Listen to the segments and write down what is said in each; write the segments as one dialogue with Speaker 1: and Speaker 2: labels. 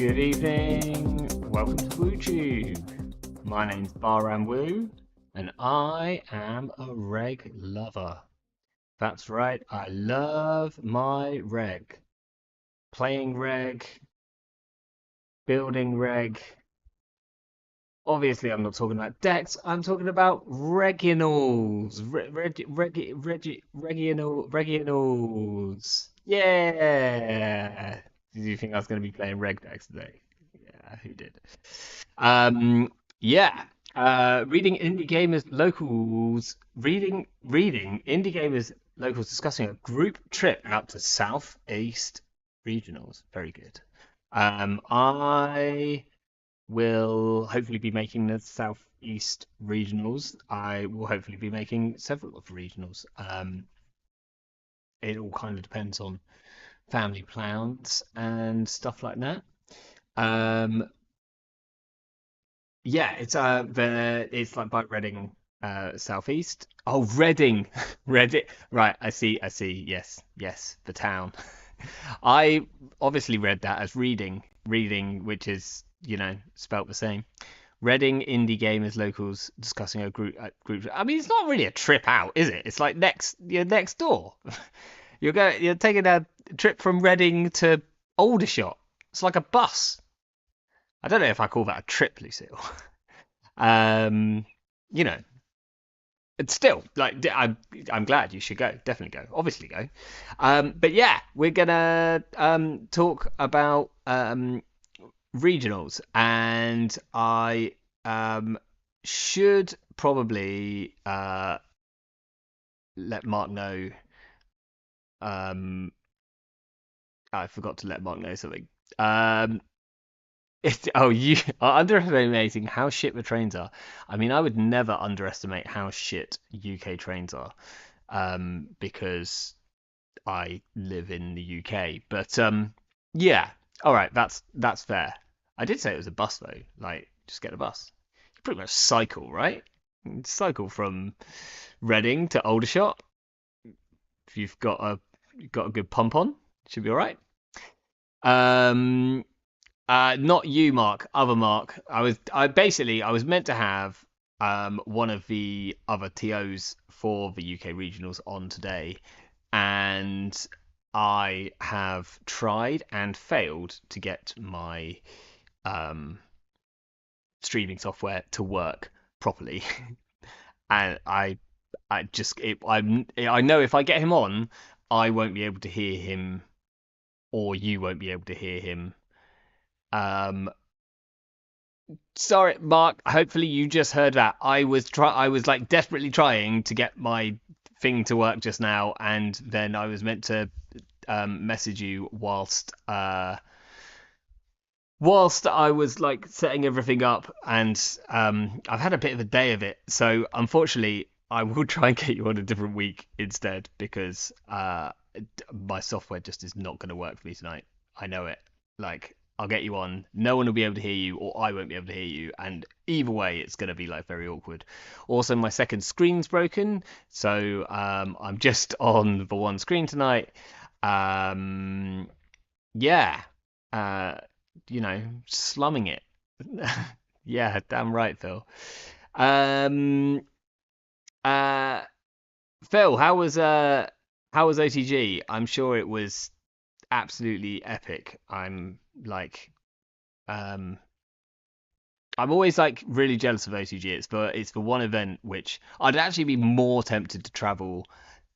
Speaker 1: Good evening, welcome to WooTube. My name's Baram Woo, and I am a Reg Lover. That's right, I love my Reg. Playing Reg, building Reg. Obviously, I'm not talking about decks, I'm talking about Reginals. Reginals. Yeah! Did you think I was going to be playing Reg decks today? Yeah, who did? Yeah. Reading indie gamers locals, reading indie gamers locals discussing a group trip out to Southeast regionals. Very good. I will hopefully be making the Southeast regionals. I will hopefully be making several of the regionals. It all kind of depends on family plans and stuff like that. Um, Yeah, it's like by Reading, southeast. Oh, Reading, Reading. Right, I see. Yes, yes, the town. I obviously read that as reading, which is spelt the same. Reading indie gamers locals discussing a group. I mean, it's not really a trip out, is it? It's like you're next door. You're taking a trip from Reading to Aldershot. It's like a bus. I don't know if I call that a trip, Lucille. Um, you know, it's still like I'm glad you should go. Definitely go. Obviously go. But yeah, we're gonna talk about regionals, and I should probably let Mark know. Um, I forgot to let Mark know something. You are underestimating how shit the trains are. I mean, I would never underestimate how shit UK trains are, because I live in the UK. But yeah, all right, that's fair. I did say it was a bus though. Like, just get a bus. You pretty much cycle, right? You cycle from Reading to Aldershot. If you've got a good pump on, should be all right. Um, Not you, Mark. Other Mark. I was meant to have one of the other TOs for the UK regionals on today, and I have tried and failed to get my um streaming software to work properly. And I know if I get him on, I won't be able to hear him, or you won't be able to hear him. Um, Sorry, Mark. Hopefully you just heard that. I was like desperately trying to get my thing to work just now, and then I was meant to message you whilst I was like setting everything up, and I've had a bit of a day of it. So unfortunately, I will try and get you on a different week instead, because my software just is not going to work for me tonight. I know it. Like, I'll get you on. No one will be able to hear you, or I won't be able to hear you, and either way, it's going to be like very awkward. Also, my second screen's broken, so I'm just on the one screen tonight. Um, yeah, uh, slumming it. Yeah, damn right, Phil. Um, uh, Phil, how was OTG? I'm sure it was absolutely epic. Um I'm always like really jealous of OTG. It's the one event which I'd actually be more tempted to travel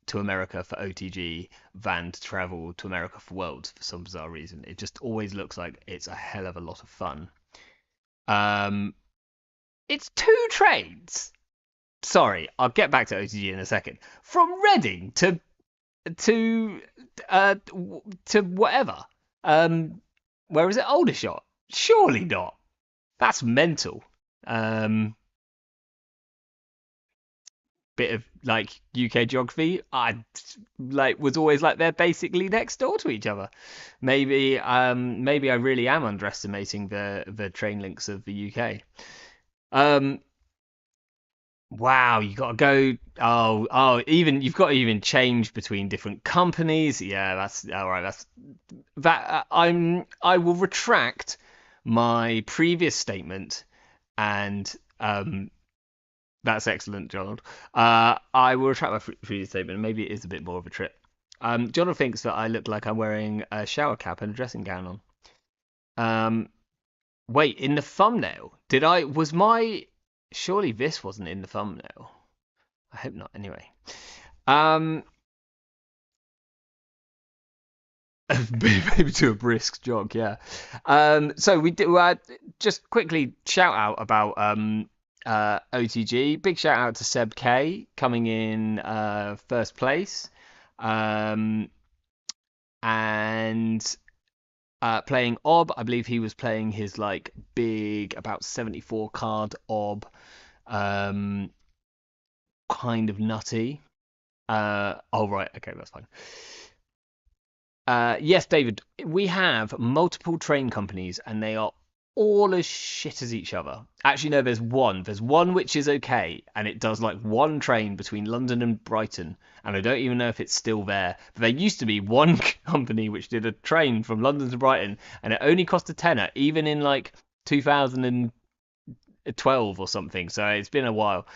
Speaker 1: to America for OTG than to travel to America for Worlds for some bizarre reason. It just always looks like it's a hell of a lot of fun. Um it's two trains. Sorry, I'll get back to OTG in a second. From Reading to to whatever. Where is it? Aldershot? Surely not. That's mental. Um, Bit of like UK geography. I like was always like they're basically next door to each other. Maybe I really am underestimating the train links of the UK. Um, Wow, you got to go. Even you've got to even change between different companies. Yeah, that's all right. I will retract my previous statement, and that's excellent, Donald. I will retract my previous statement. Maybe it is a bit more of a trip. Donald thinks that I look like I'm wearing a shower cap and a dressing gown on. Wait, in the thumbnail, did I? Was my? Surely this wasn't in the thumbnail. I hope not. Anyway, um, maybe to a brisk jog, yeah. So we do just quickly shout out about OTG. Big shout out to Seb K coming in first place, um, and playing Ob. I believe he was playing his like big about 74 card Ob, um, kind of nutty. Oh right, okay, that's fine. Yes, David, we have multiple train companies and they are all as shit as each other. Actually, no, there's one. There's one which is okay, and it does like one train between London and Brighton, and I don't even know if it's still there. But there used to be one company which did a train from London to Brighton, and it only cost a tenner, even in like 2012 or something. So it's been a while.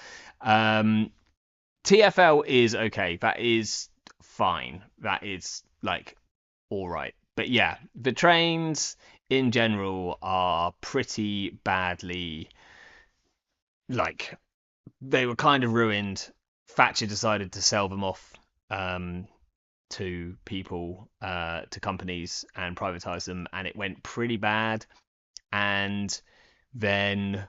Speaker 1: TFL is okay. That is fine. That is like all right. But yeah, the trains in general are pretty badly, like, they were kind of ruined. Thatcher decided to sell them off to people, to companies, and privatize them, and it went pretty bad. And then,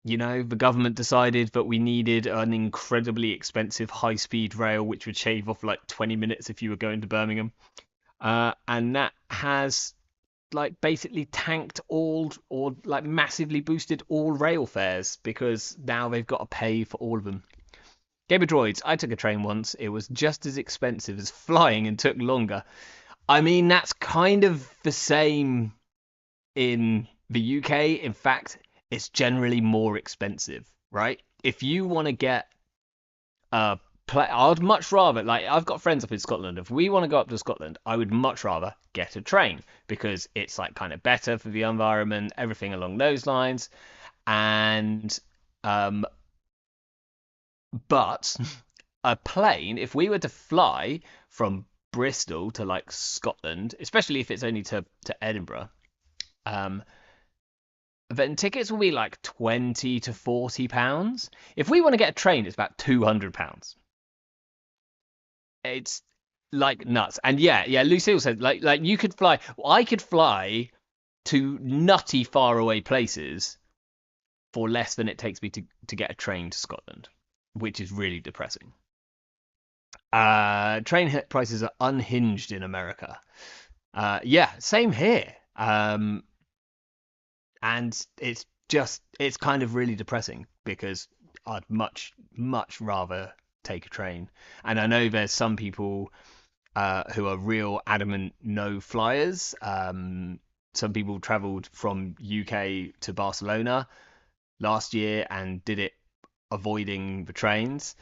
Speaker 1: the government decided that we needed an incredibly expensive high-speed rail, which would shave off like 20 minutes if you were going to Birmingham. And that has like basically tanked all, or like massively boosted all rail fares, because now they've got to pay for all of them. Game of Droids, I took a train once. It was just as expensive as flying and took longer. I mean, that's kind of the same in the UK. In fact, it's generally more expensive, right? If you want to get a I'd much rather, like, I've got friends up in Scotland. If we want to go up to Scotland, I would much rather get a train, because it's like kind of better for the environment, everything along those lines. And but a plane, if we were to fly from Bristol to like Scotland, especially if it's only to Edinburgh, um, then tickets will be like 20 to 40 pounds. If we want to get a train, it's about 200 pounds. It's like nuts. And yeah, Lucille said like you could fly. I could fly to nutty far away places for less than it takes me to get a train to Scotland, which is really depressing. Train prices are unhinged in America. Yeah, same here. And it's kind of really depressing, because I'd much rather take a train. And I know there's some people who are real adamant no flyers. Some people travelled from UK to Barcelona last year and did it avoiding the trains,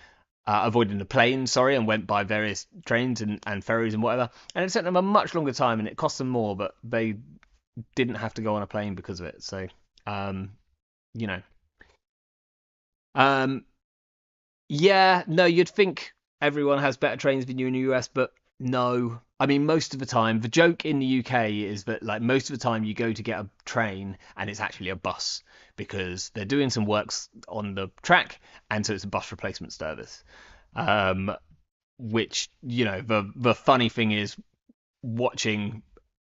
Speaker 1: avoiding the planes, sorry, and went by various trains and ferries and whatever. And it took them a much longer time and it cost them more, but they didn't have to go on a plane because of it. So, um, you know, um, yeah, no, you'd think everyone has better trains than you in the US, but no. I mean, most of the time, the joke in the UK is that like most of the time you go to get a train and it's actually a bus, because they're doing some works on the track, and so it's a bus replacement service. Um, which, the funny thing is watching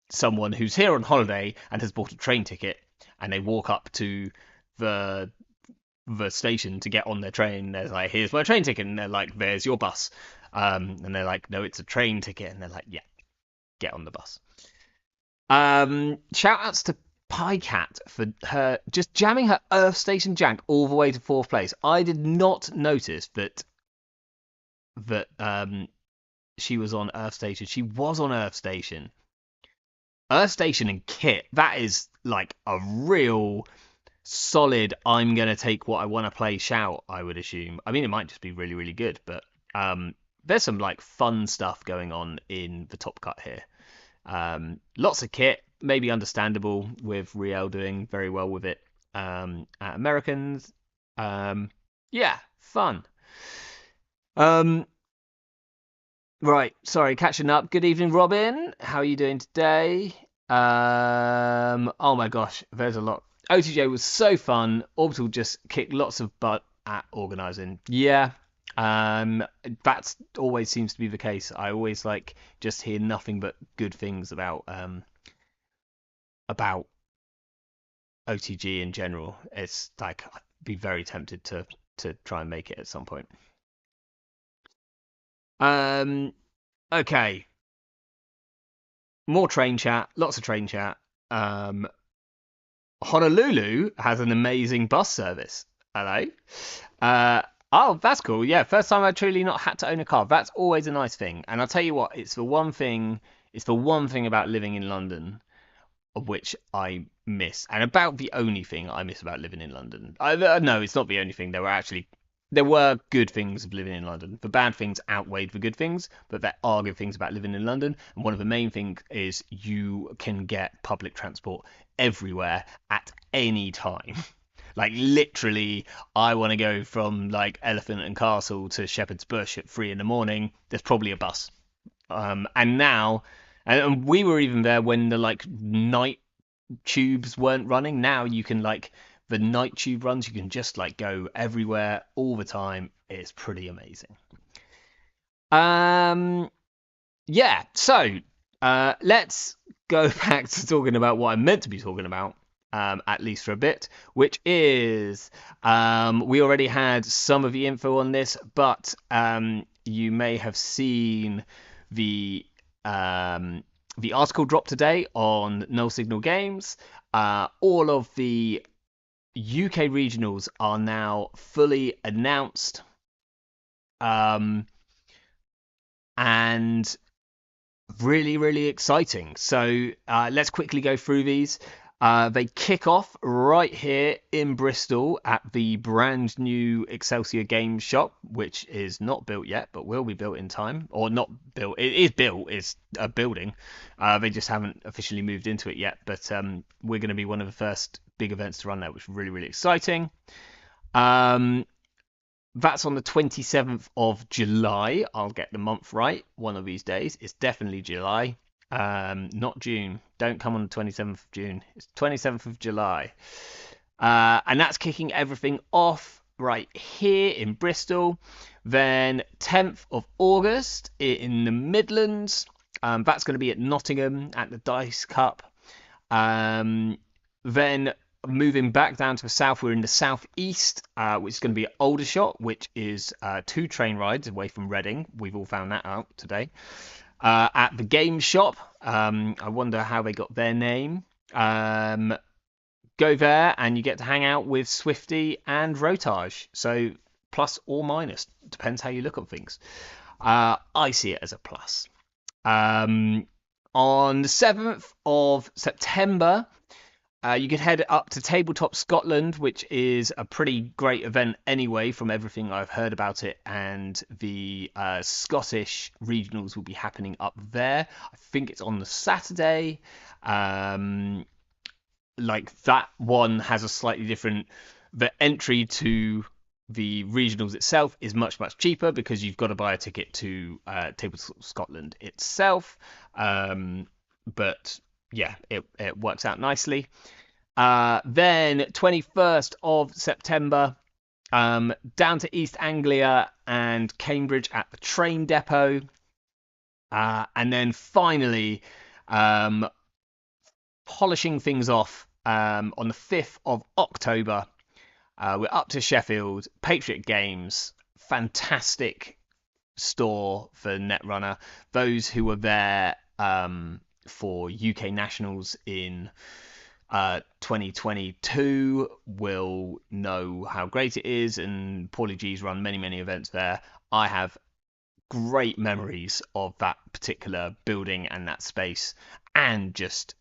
Speaker 1: someone who's here on holiday and has bought a train ticket, and they walk up to the the station to get on their train. They're like, "Here's my train ticket," and they're like, "There's your bus." And they're like, "No, it's a train ticket," and they're like, "Yeah, get on the bus." Shout outs to Pycat for her just jamming her Earth Station jank all the way to fourth place. I did not notice that she was on Earth Station. She was on Earth Station. Earth Station and Kit, that is like a real solid I'm gonna take what I want to play shout, I would assume. I mean, it might just be really, really good, but there's some like fun stuff going on in the top cut here. Lots of Kit, maybe understandable with Riel doing very well with it at Americans. Yeah, fun. Um, right, sorry, catching up. Good evening, Robin. How are you doing today? Oh my gosh, there's a lot. OTJ was so fun. Orbital just kicked lots of butt at organizing. Yeah, that's always seems to be the case. I always like just hear nothing but good things about OTG in general. It's like I'd be very tempted to try and make it at some point. Um, okay, more train chat, lots of train chat. Um, Honolulu has an amazing bus service. Hello. Uh, oh, that's cool. Yeah, first time I truly not had to own a car. That's always a nice thing. And I'll tell you what, it's the one thing. It's the one thing about living in London of which I miss, and about the only thing I miss about living in London. No, it's not the only thing. There were good things of living in London. The bad things outweighed the good things, but there are good things about living in London. And one of the main things is you can get public transport everywhere at any time. Like literally, I want to go from like Elephant and Castle to Shepherd's Bush at 3 in the morning. There's probably a bus. And now, and we were even there when the like night tubes weren't running. Now you can like the night tube runs. You can just like go everywhere all the time. It's pretty amazing. Um, yeah. So let's go back to talking about what I'm meant to be talking about. At least for a bit, which is we already had some of the info on this, but you may have seen the the article dropped today on Null Signal Games. All of the UK regionals are now fully announced, and really, really exciting. So let's quickly go through these. They kick off right here in Bristol at the brand new Excelsior Games shop, which is not built yet, but will be built in time. Or not built. It is built. It's a building. They just haven't officially moved into it yet. But we're going to be one of the first big events to run there, which is really, really exciting. That's on the 27th of July. I'll get the month right one of these days. It's definitely July. Not June. Don't come on the 27th of June. It's 27th of July. And that's kicking everything off right here in Bristol. Then 10th of August in the Midlands. That's going to be at Nottingham at the Dice Cup. Then moving back down to the south, we're in the southeast, which is going to be at Aldershot, which is 2 train rides away from Reading. We've all found that out today. At the game shop. I wonder how they got their name. Go there and you get to hang out with Swifty and Rotage. So plus or minus, depends how you look at things. I see it as a plus. On the 7th of September, you can head up to Tabletop Scotland, which is a pretty great event anyway, from everything I've heard about it. And the Scottish regionals will be happening up there. I think it's on the Saturday. Like that one has a slightly different. The entry to the regionals itself is much, much cheaper because you've got to buy a ticket to Tabletop Scotland itself. But yeah, it works out nicely. Then 21st of September, down to East Anglia and Cambridge at the train depot. And then finally, polishing things off on the 5th of October, we're up to Sheffield, Patriot Games, fantastic store for Netrunner. Those who were there for UK Nationals in 2022 will know how great it is, and Paulie G's run many, many events there. I have great memories of that particular building and that space, and just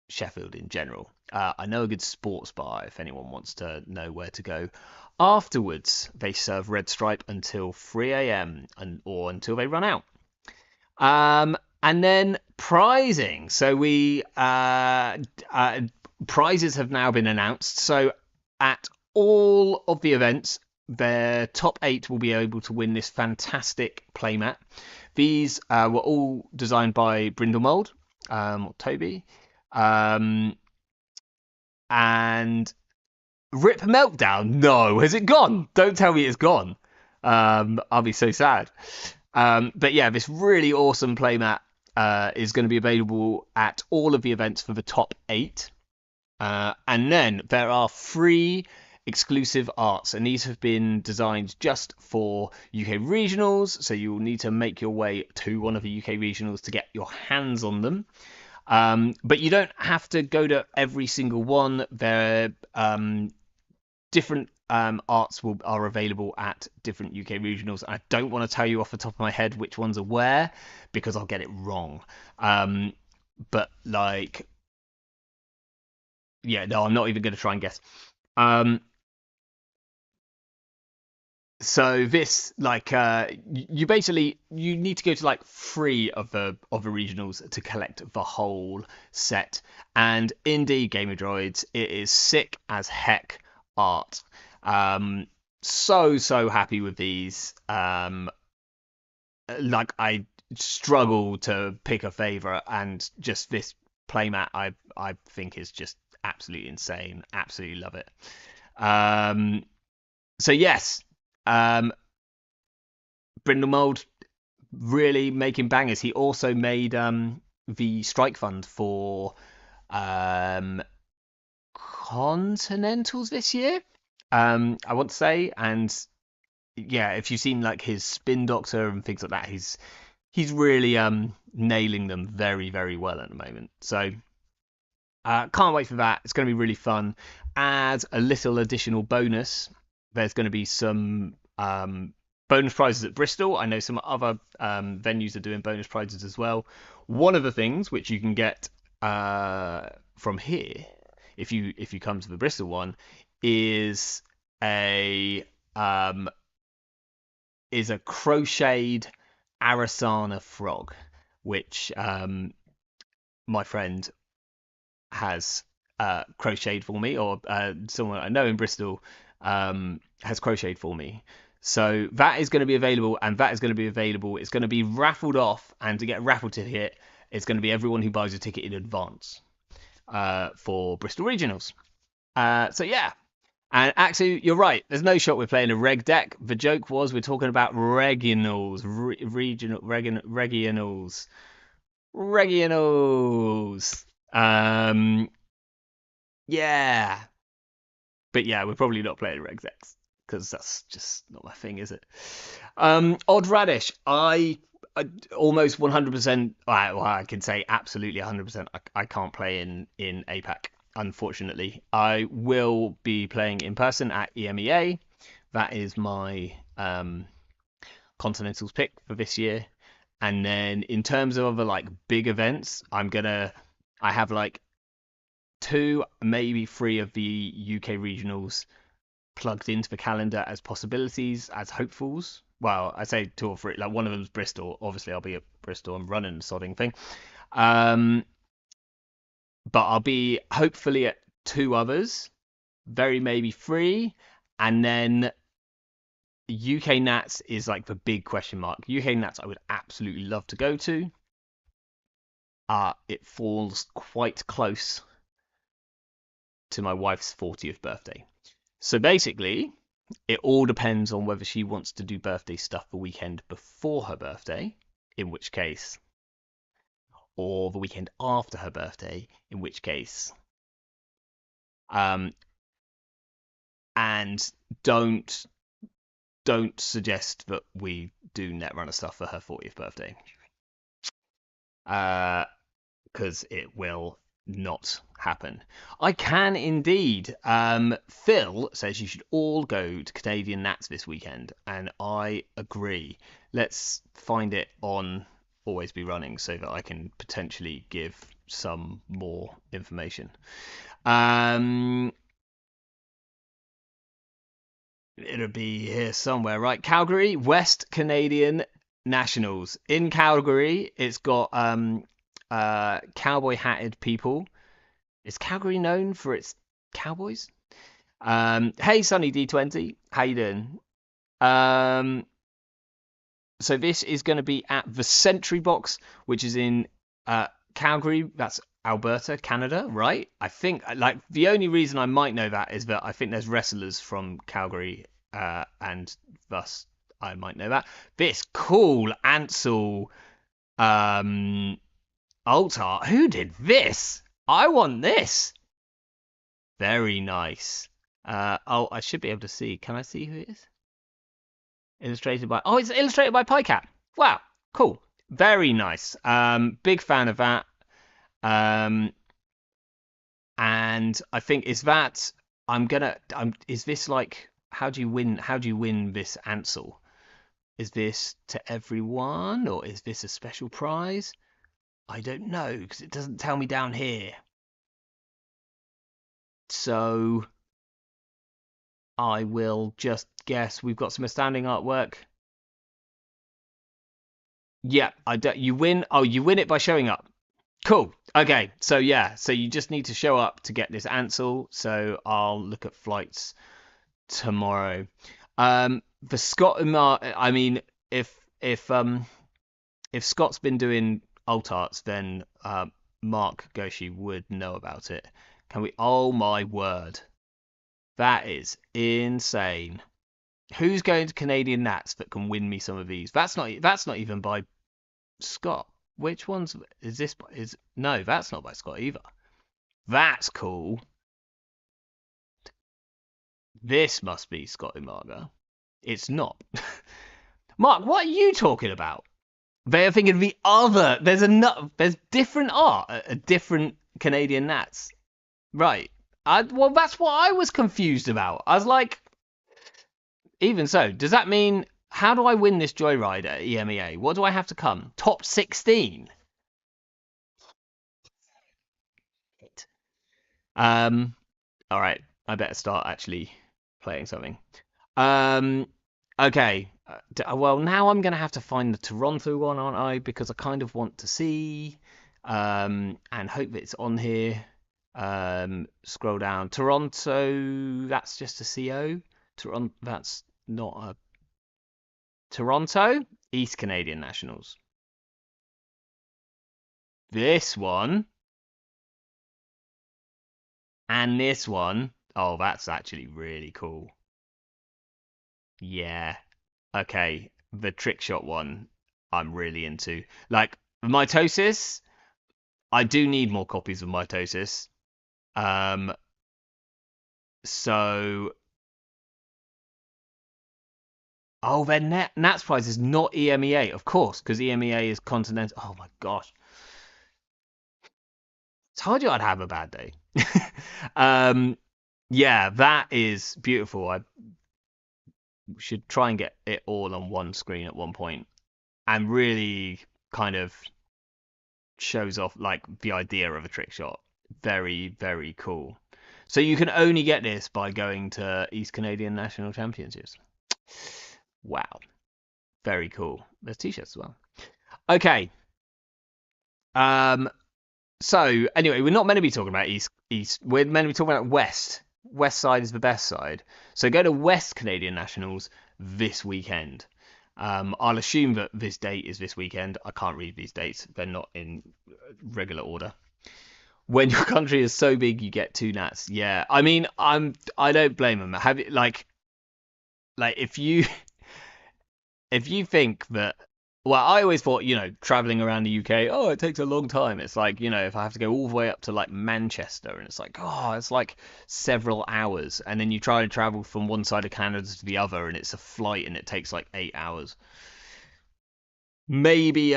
Speaker 1: Sheffield in general. I know a good sports bar if anyone wants to know where to go. Afterwards, they serve Red Stripe until 3 a.m. or until they run out. And then prizing. So prizes have now been announced. So at all of the events, their top 8 will be able to win this fantastic playmat. These were all designed by Brindlemold, or Toby, and Rip Meltdown. No, has it gone? Don't tell me it's gone. I'll be so sad. But yeah, this really awesome playmat is going to be available at all of the events for the top 8. And then there are 3 exclusive arts, and these have been designed just for UK regionals, so you will need to make your way to one of the UK regionals to get your hands on them. But you don't have to go to every single one. There different arts are available at different UK regionals. I don't want to tell you off the top of my head which ones are where, because I'll get it wrong. But like, yeah, no, I'm not even going to try and guess. So this, like, you basically you need to go to like 3 of the regionals to collect the whole set. And indeed, Gamer Droids, it is sick as heck art. So happy with these. Like, I struggle to pick a favorite, and just this playmat I think is just absolutely insane. Absolutely love it. So yes, Brindlemold really making bangers. He also made the strike fund for Continentals this year. I want to say, and yeah, if you've seen like his Spin Doctor and things like that, he's really nailing them very well at the moment. So can't wait for that. It's going to be really fun. As a little additional bonus, there's going to be some bonus prizes at Bristol. I know some other venues are doing bonus prizes as well. One of the things which you can get from here, if you come to the Bristol one, is a crocheted Arasana frog, which my friend has crocheted for me, or someone I know in Bristol has crocheted for me. So that is going to be available, and that is going to be available. It's going to be raffled off, and to get a raffle ticket, it's going to be everyone who buys a ticket in advance for Bristol Regionals. So yeah. And actually, you're right. There's no shot we're playing a reg deck. The joke was we're talking about regionals, regionals. Yeah. But yeah, we're probably not playing reg decks because that's just not my thing, is it? Odd Radish. I almost 100%. Well, I can say absolutely 100%. I can't play in APAC. Unfortunately, I will be playing in person at EMEA. That is my Continentals pick for this year. And then in terms of other like big events, I have like 2, maybe 3 of the UK regionals plugged into the calendar as possibilities, as hopefuls. Well, I say 2 or 3. Like, one of them's Bristol. Obviously, I'll be at Bristol. I'm running the sodding thing. But I'll be hopefully at 2 others, very maybe 3, and then UK Nats is like the big question mark. UK Nats I would absolutely love to go to. It falls quite close to my wife's 40th birthday. So basically, it all depends on whether she wants to do birthday stuff the weekend before her birthday, in which case, or the weekend after her birthday, in which case, and don't suggest that we do Netrunner stuff for her 40th birthday, because it will not happen. I can indeed. Phil says you should all go to Canadian Nats this weekend, and I agree. Let's find it on Always Be Running so that I can potentially give some more information. It'll be here somewhere, right? Calgary, West Canadian Nationals in Calgary. It's got cowboy hatted people. Is Calgary known for its cowboys? Hey Sunny D20, how you doing? Um, so this is going to be at the Century Box, which is in Calgary. That's Alberta, Canada, right? I think like the only reason I might know that is that I think there's wrestlers from Calgary, and thus I might know that. This cool Ansel alt art. Who did this? I want this. Very nice. Oh, I should be able to see. Can I see who it is? Illustrated by. Oh, it's illustrated by PyCat. Wow, cool. Very nice. Big fan of that. Um, and I think is that is this like how do you win? How do you win this Ansel? Is this to everyone or is this a special prize? I don't know because it doesn't tell me down here. So I will just guess we've got some astounding artwork. Yeah, you win. Oh, you win it by showing up. Cool. Okay, so yeah, so you just need to show up to get this Ansel. So I'll look at flights tomorrow. For Scott, I mean, if Scott's been doing alt arts, then Mark Goshi would know about it. Can we? Oh my word, that is insane. Who's going to Canadian Nats that can win me some of these? That's not even by Scott. Which ones is this? No, that's not by Scott either. That's cool. This must be Scott Umaga. It's not. Mark, what are you talking about? They are thinking of the other. There's different art at different Canadian Nats. Right. Well, that's what I was confused about. I was like, even so, does that mean how do I win this Joyride at EMEA? What do I have to come? Top 16. All right. I better start actually playing something. Okay. Well, now I'm gonna have to find the Toronto one, aren't I? Because I kind of want to see, and hope that it's on here. Scroll down. Toronto. That's just a CO. Toronto. That's not a Toronto. East Canadian Nationals. This one and this one. Oh, that's actually really cool. Yeah. Okay. The trick shot one, I'm really into. Like mitosis. I do need more copies of mitosis. Um. So. Oh, then Nats prize is not EMEA, of course, because EMEA is continental. Oh my gosh. Told you I'd have a bad day. Yeah, that is beautiful. I should try and get it all on one screen at one point, and really kind of shows off like the idea of a trick shot. Very, very cool. So you can only get this by going to East Canadian National Championships. Wow, very cool. There's t-shirts as well. Okay. So anyway, we're not meant to be talking about East. We're meant to be talking about West. West side is the best side. So go to West Canadian Nationals this weekend. I'll assume that this date is this weekend. I can't read these dates. They're not in regular order. When your country is so big, you get two Nats. Yeah, I mean, I don't blame them. Have it like if you think that, well, I always thought, traveling around the UK, oh, it takes a long time. It's like, if I have to go all the way up to like Manchester, and it's like, oh, it's like several hours, and then you try to travel from one side of Canada to the other, and it's a flight, and it takes like 8 hours. Maybe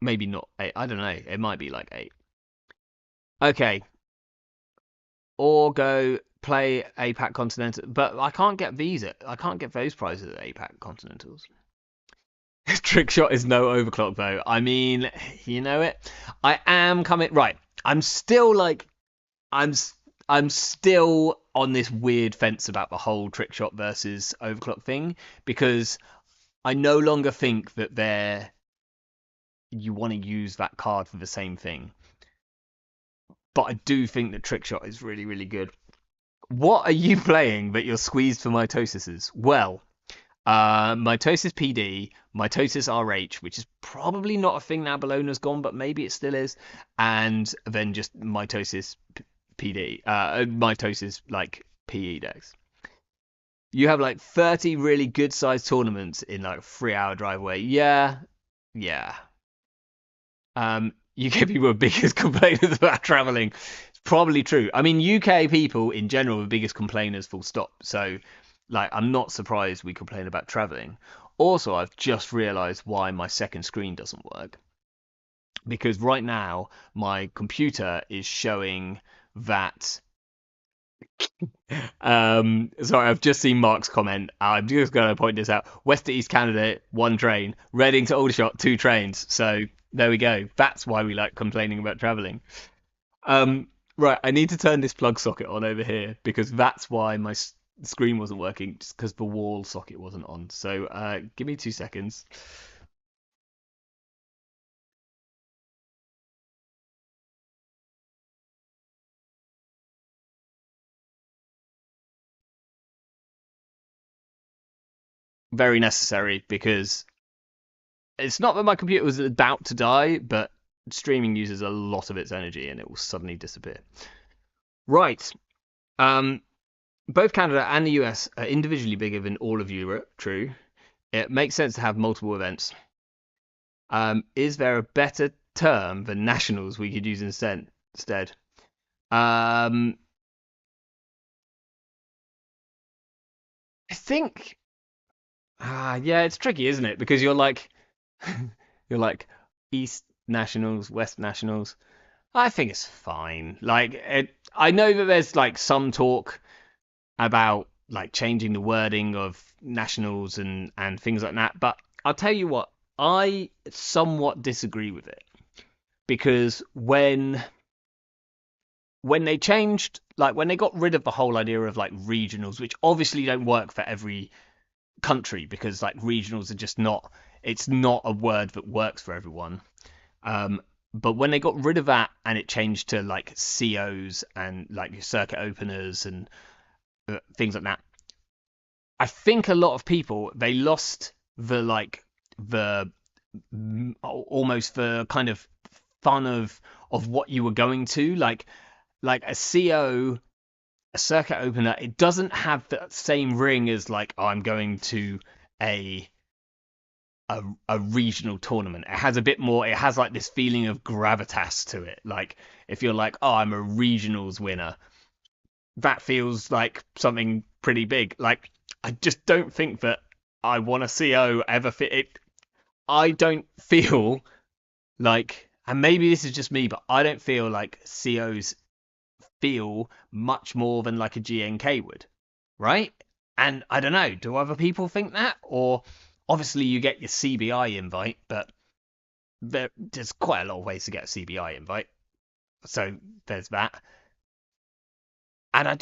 Speaker 1: maybe not 8. I don't know. It might be like 8. Okay. Or go play APAC Continental, but I can't get I can't get those prizes at APAC Continentals. Trick shot is no overclock though. I mean, you know it. I am coming right. I'm still like, I'm still on this weird fence about the whole trick shot versus overclock thing, because I no longer think that you want to use that card for the same thing. But I do think that Trick Shot is really, really good. What are you playing that you're squeezed for mitosises? Well, mitosis PD, mitosis RH, which is probably not a thing now Bologna's gone, but maybe it still is, and then just mitosis PD, mitosis like PE decks. You have like 30 really good sized tournaments in like 3 hour drive away. Yeah, yeah. UK people are biggest complainers about traveling. It's probably true. I mean, UK people in general are the biggest complainers, full stop. So, like, I'm not surprised we complain about traveling. Also, I've just realized why my second screen doesn't work. Because right now, my computer is showing that. Sorry, I've just seen Mark's comment. I'm just going to point this out. West to East Canada, one train. Reading to Aldershot, two trains. So there we go. That's why we like complaining about traveling. Right, I need to turn this plug socket on over here because that's why my screen wasn't working, just because the wall socket wasn't on. So give me 2 seconds. Very necessary because it's not that my computer was about to die, but streaming uses a lot of its energy and it will suddenly disappear. Right. Um, both Canada and the US are individually bigger than all of Europe. True. It makes sense to have multiple events. Is there a better term than nationals we could use instead? I think. Yeah, it's tricky, isn't it? Because you're like, you're like East nationals, West nationals. I think it's fine. I know that there's like some talk about like changing the wording of nationals and things like that. But I'll tell you what, I somewhat disagree with it because when they changed, like when they got rid of the whole idea of like regionals, which obviously don't work for every country because like regionals are just not, it's not a word that works for everyone. But when they got rid of that and it changed to like COs and like circuit openers and things like that, I think a lot of people they lost the almost the kind of fun of what you were going to like a CO, a circuit opener. It doesn't have the same ring as like, oh, I'm going to a a regional tournament. It has a bit more. It has like this feeling of gravitas to it. Like if you're like, oh, I'm a regionals winner, that feels like something pretty big. Like I just don't think that I want a CO ever fit it. I don't feel like, and maybe this is just me, but I don't feel like COs feel much more than like a GNK would, right? And I don't know, do other people think that? Or obviously you get your CBI invite, but there's quite a lot of ways to get a CBI invite. So there's that. And I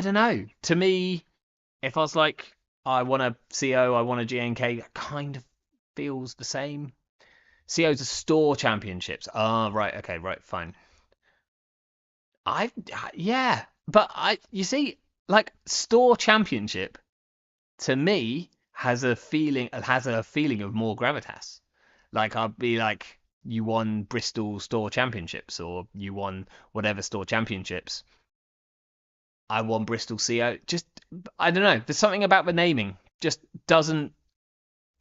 Speaker 1: don't know. To me, if I was like, I want a CO, I want a GNK, that kind of feels the same. CO's are store championships. Ah, right, okay, right, fine. I yeah, but you see, like store championship to me has a feeling of more gravitas. Like I'd be like, you won Bristol store championships or you won whatever store championships. I won Bristol CO. Just I don't know. There's something about the naming just doesn't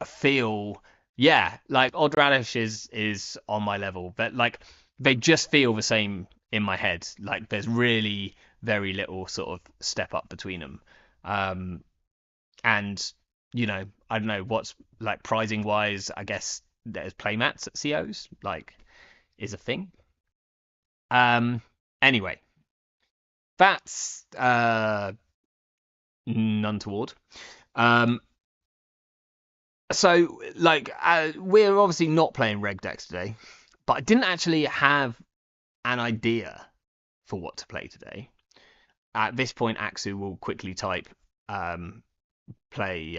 Speaker 1: feel. Yeah, like Odd Radish is on my level, but like they just feel the same in my head. Like there's really very little sort of step up between them. Um, and I don't know what's like pricing wise. I guess there's playmats at COs like is a thing. Um, anyway, that's untoward. Um, so like we're obviously not playing reg decks today, but I didn't actually have an idea for what to play today. At this point, Axu will quickly type um, play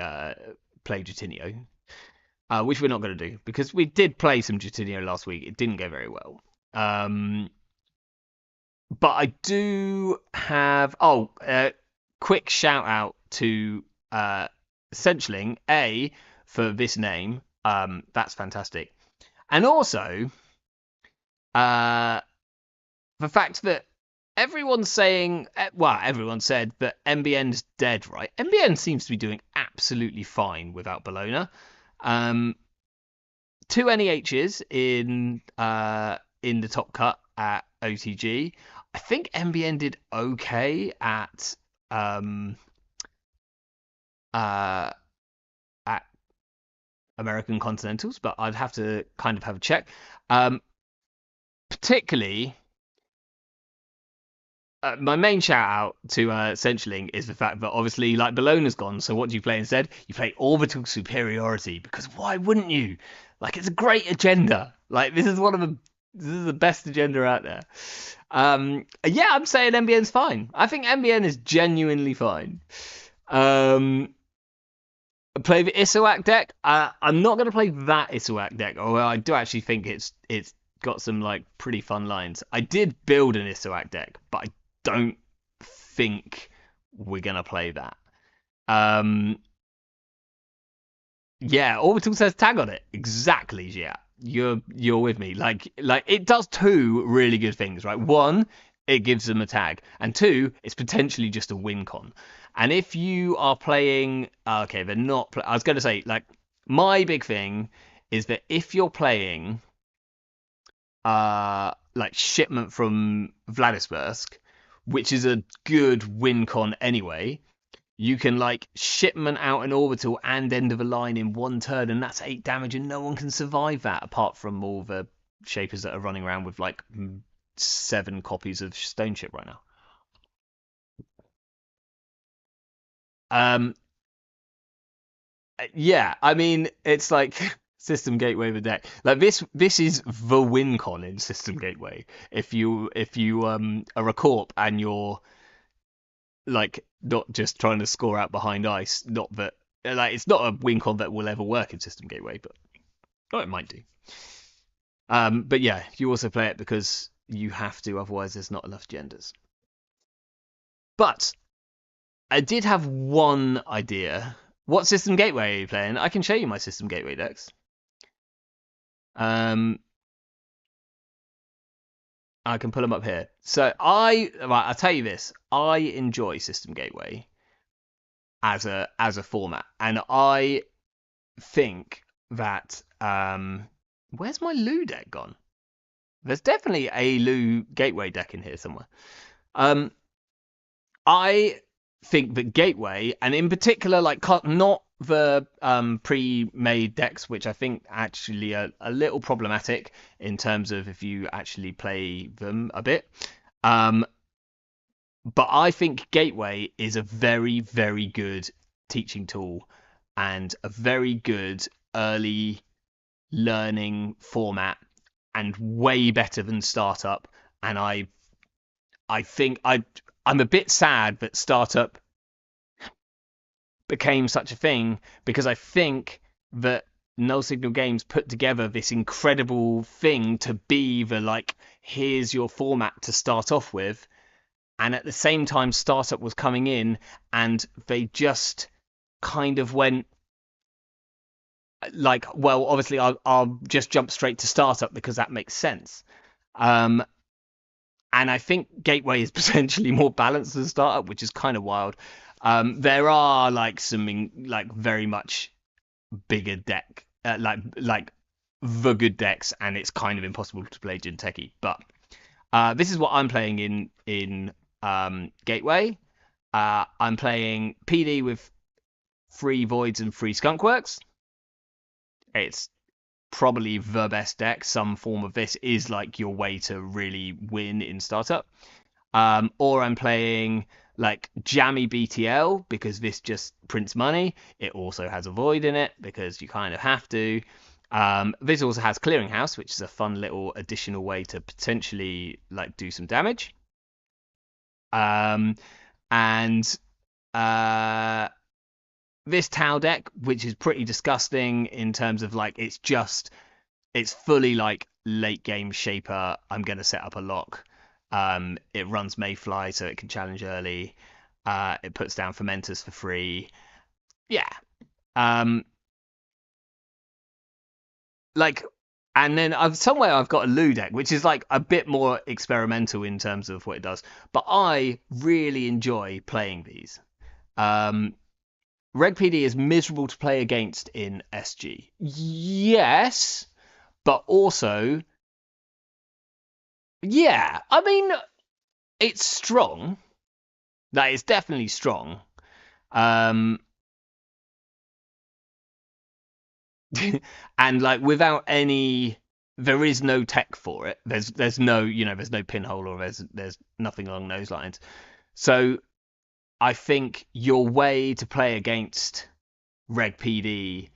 Speaker 1: play Jutinio, which we're not going to do because we did play some Jutinio last week. It didn't go very well. But I do have quick shout out to Essentialing A for this name. That's fantastic, and also the fact that everyone's saying, well, everyone said that MBN's dead, right? MBN seems to be doing absolutely fine without Bologna. 2 NEHs in the top cut at OTG. I think MBN did okay at American Continentals, but I'd have to kind of have a check. Particularly, my main shout out to Essentialing is the fact that obviously, like, Bologna's gone, so what do you play instead? You play Orbital Superiority, because why wouldn't you? Like, it's a great agenda. Like, this is the best agenda out there. Yeah, I'm saying MBN's fine. I think MBN is genuinely fine. Play the Isuak deck. I'm not going to play that Isuak deck, although I do actually think it's got some like pretty fun lines. I did build an Isuak deck, but I don't think we're going to play that. Yeah, Orbital says tag on it. Exactly, yeah. You're with me. Like it does 2 really good things, right? 1, it gives them a tag, and 2, it's potentially just a win con. And if you are playing, okay, they're not. I was going to say, like, my big thing is that if you're playing, like Shipment from Vladisbursk, which is a good win con anyway, you can like Shipment out an Orbital and end of a line in 1 turn, and that's 8 damage, and no one can survive that apart from all the Shapers that are running around with like 7 copies of Stone Ship right now. Yeah, I mean, it's like System Gateway the deck. Like this is the win con in System Gateway. If you are a corp and you're like not just trying to score out behind ice, not that like it's not a win con that will ever work in System Gateway, but it might do. But yeah, you also play it because you have to, otherwise there's not enough genders. But I did have one idea. What System Gateway are you playing? I can show you my System Gateway decks. I can pull them up here. So I'll tell you this. I enjoy System Gateway as a format, and I think that where's my Lou deck gone? There's definitely a Lou Gateway deck in here somewhere. I think that Gateway, and in particular, like not the pre-made decks, which I think actually are a little problematic in terms of if you actually play them a bit. But I think Gateway is a very, very good teaching tool and a very good early learning format, and way better than Startup. And I think I'm a bit sad that Startup became such a thing, because I think that Null Signal Games put together this incredible thing to be the like, here's your format to start off with, and at the same time Startup was coming in and they just kind of went like, well, obviously I'll just jump straight to Startup because that makes sense. And I think Gateway is potentially more balanced than Startup, which is kind of wild. There are like some like very much bigger deck, like the good decks, and it's kind of impossible to play Jinteki. But this is what I'm playing in Gateway. I'm playing PD with 3 Voids and 3 Skunkworks. It's probably the best deck. Some form of this is like your way to really win in Startup. Or I'm playing like Jammy BTL because this just prints money. It also has a Void in it because you kind of have to. This also has Clearinghouse, which is a fun little additional way to potentially like do some damage. And this Tau deck, which is pretty disgusting in terms of like it's fully like late game shaper. I'm gonna set up a lock. It runs Mayfly so it can challenge early. It puts down fermenters for free. Yeah. Um, like, and then I've got a Lou deck, which is like a bit more experimental in terms of what it does. But I really enjoy playing these. Um, Reg PD is miserable to play against in SG. Yes, but also, yeah. I mean, it's strong. That is definitely strong. Um, and like without any, there is no tech for it. There's no there's no pinhole or there's nothing along those lines. So I think your way to play against Reg PD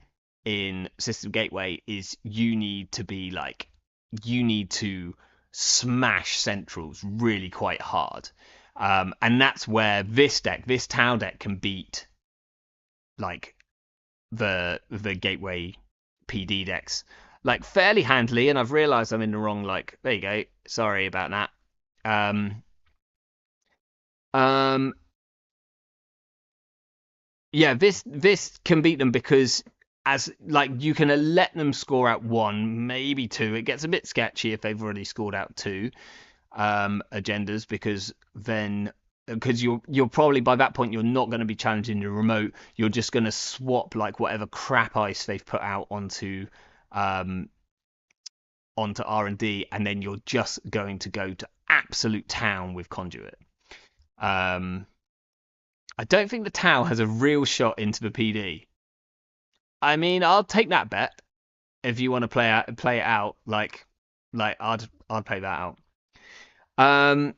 Speaker 1: in System Gateway is you need to smash centrals really quite hard. And that's where this Tau deck can beat like the Gateway PD decks like fairly handily. And I've realised I'm in the wrong. Like there you go. Sorry about that. Um, um, yeah, this can beat them because as like you can let them score out one, maybe two. It gets a bit sketchy if they've already scored out two agendas because you're probably by that point you're not going to be challenging the remote. You're just going to swap like whatever crap ice they've put out um onto R&D, and then you're just going to go to absolute town with conduit. Um, I don't think the Tau has a real shot into the PD. I mean, I'll take that bet if you want to play it out. Like I'd play that out. Um,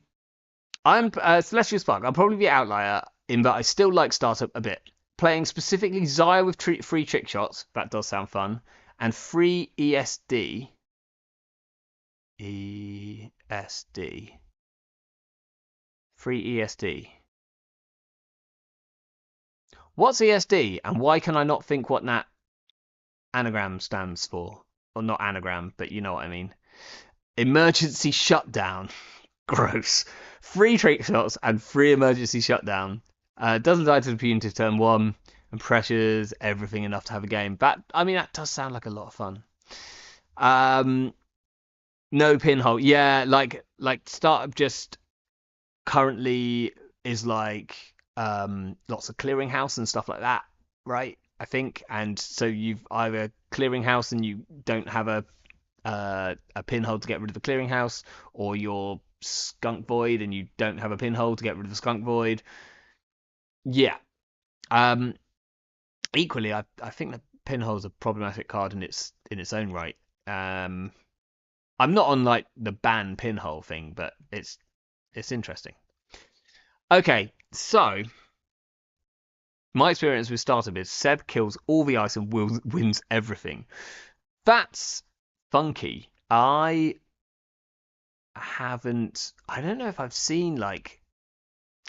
Speaker 1: I'm Celestial Spark. I'll probably be outlier in that I still like startup a bit. Playing specifically Xayah with free trick shots. That does sound fun. And free ESD. ESD. Free ESD. What's ESD, and why can I not think what that anagram stands for? Or not anagram, but you know what I mean. Emergency shutdown. Gross. Free trick shots and free emergency shutdown. Doesn't die to the punitive turn one and pressures everything enough to have a game. That does sound like a lot of fun. No pinhole. Yeah, like startup just currently is like lots of clearinghouse and stuff like that, right? I think, and so you've either clearinghouse and you don't have a pinhole to get rid of the clearinghouse, or you're skunk void and you don't have a pinhole to get rid of the skunk void. Yeah. Um. Equally, I think the pinhole's a problematic card in its own right. I'm not on like the ban pinhole thing, but it's interesting. Okay, so my experience with startup is Seb kills all the ice and wins everything. That's funky. I don't know if I've seen like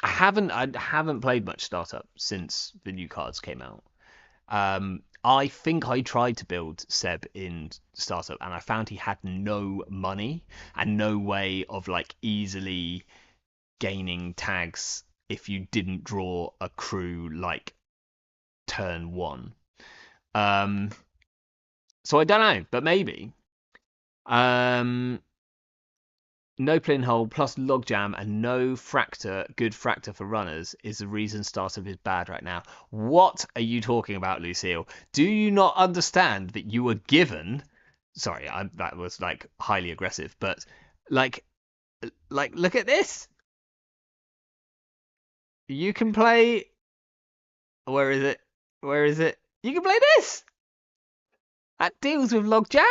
Speaker 1: I haven't played much startup since the new cards came out. I think I tried to build Seb in startup and I found he had no money and no way of like easily gaining tags if you didn't draw a crew like turn one. Um, so I don't know, but maybe. Um, no pinhole plus logjam and no good fractor for runners is the reason startup is bad right now. What are you talking about, Lucille? Do you not understand that you were given? Sorry, that was like highly aggressive, but like, look at this. You can play. Where is it? Where is it? You can play this. That deals with logjam.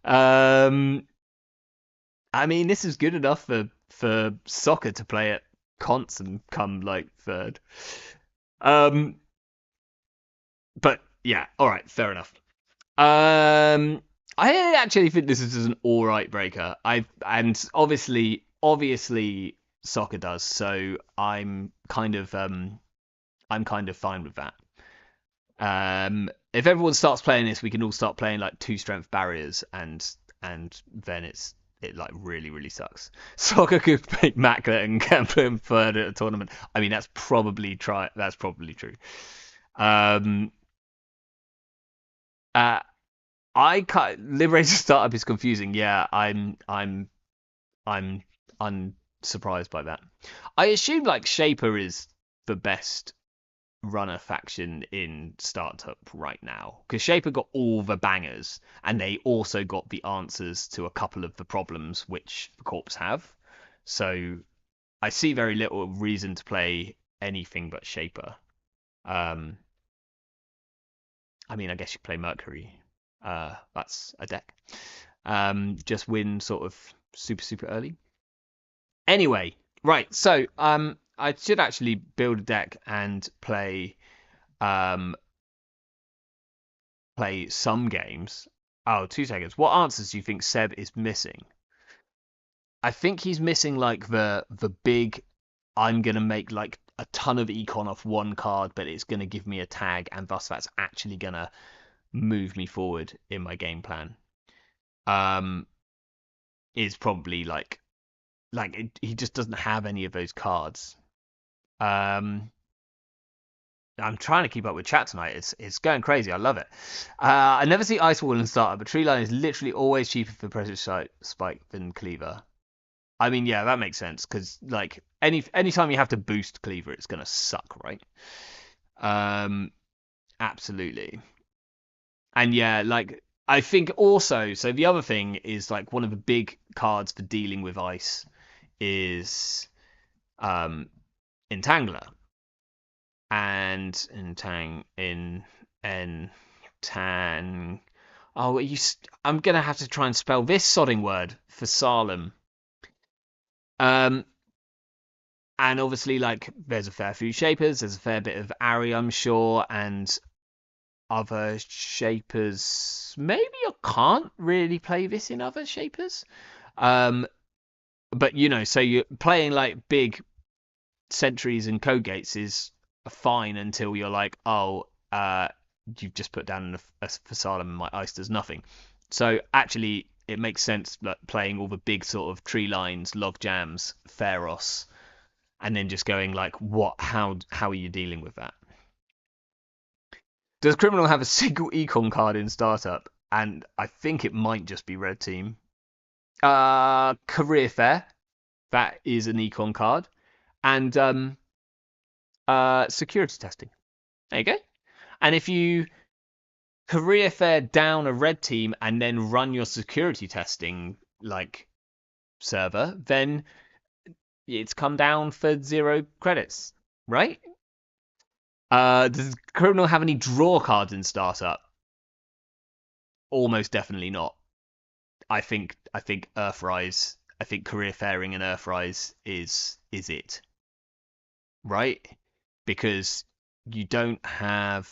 Speaker 1: Um, I mean, this is good enough for soccer to play at cons and come like third. Um, but yeah, all right, fair enough. I actually think this is an all right breaker. And obviously, soccer does. So I'm kind of fine with that. If everyone starts playing this, we can all start playing like 2 strength barriers, and then it like really sucks. Soccer could make Maclet and Kemper third at a tournament. I mean, that's probably true. Um, uh, I can't, Liberator startup is confusing. Yeah, I'm unsurprised by that. I assume like Shaper is the best runner faction in startup right now because Shaper got all the bangers and they also got the answers to a couple of the problems which the Corps have. So I see very little reason to play anything but Shaper. Um, I mean, I guess you play Mercury. That's a deck. Just win sort of super early. Anyway, right. So I should actually build a deck and um play some games. Oh, 2 seconds. What answers do you think Seb is missing? I think he's missing like the big. I'm gonna make like a ton of econ off one card, but it's gonna give me a tag, and thus that's actually gonna move me forward in my game plan. Um, is probably he just doesn't have any of those cards. Um, I'm trying to keep up with chat tonight. It's going crazy. I love it. I never see Ice Wall in starter, but Tree Line is literally always cheaper for Pressure Spike than Cleaver. I mean, yeah, that makes sense because like anytime you have to boost Cleaver, it's gonna suck, right? Um, absolutely. And yeah, like I think also, so the other thing is like one of the big cards for dealing with ice is Entangler and Entang in Entang. Oh, I'm gonna have to try and spell this sodding word for Salem. Um, and obviously, like, there's a fair few shapers. There's a fair bit of Ari, I'm sure, and other shapers. Maybe I can't really play this in other shapers. But so you're playing like big sentries and code gates is fine until you're like, oh, you've just put down a facade and my ice does nothing. So actually, it makes sense that playing all the big sort of tree lines, log jams, Pharos, and then just going like, what? How are you dealing with that? Does Criminal have a single econ card in startup? And I think it might just be red team. Career Fair, that is an econ card, and security testing. There you go. And if you career fair down a red team and then run your security testing like server, then it's come down for 0 credits, right? Does Criminal have any draw cards in startup? Almost definitely not. I think Earthrise. I think career fairing and Earthrise is it, right? Because you don't have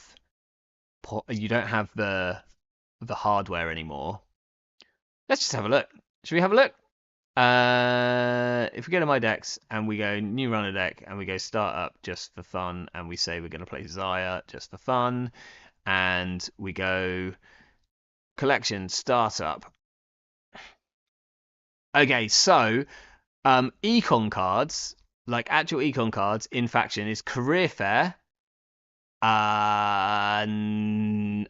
Speaker 1: the hardware anymore. Let's just have a look. Should we have a look? If we go to my decks and we go new runner deck and we go start up just for fun and we say we're going to play Zaya just for fun and we go collection startup. Okay, so econ cards, like actual econ cards in faction is career fair. And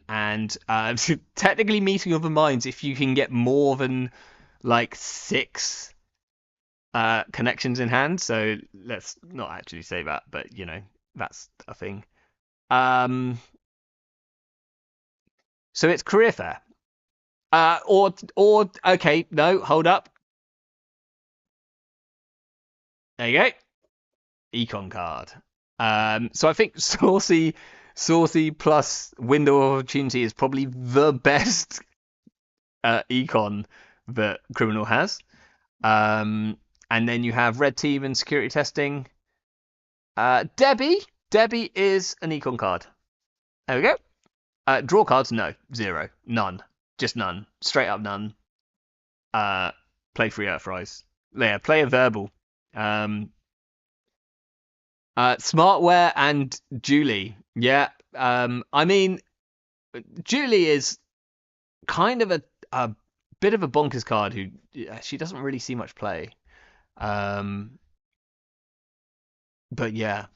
Speaker 1: technically meeting of the minds if you can get more than like 6 connections in hand. So let's not actually say that, but that's a thing. So it's career fair. Or okay, no, hold up. There you go. Econ card. So I think Saucy plus Window of Opportunity is probably the best econ that Criminal has. And then you have Red Team and Security Testing. Debbie is an econ card. There we go. Draw cards, no, 0, none, just none, straight up none. Play free Earthrise. Yeah, play a verbal. Smartware and Julie. Yeah, I mean, Julie is kind of a bit of a bonkers card who she doesn't really see much play. Um, but yeah,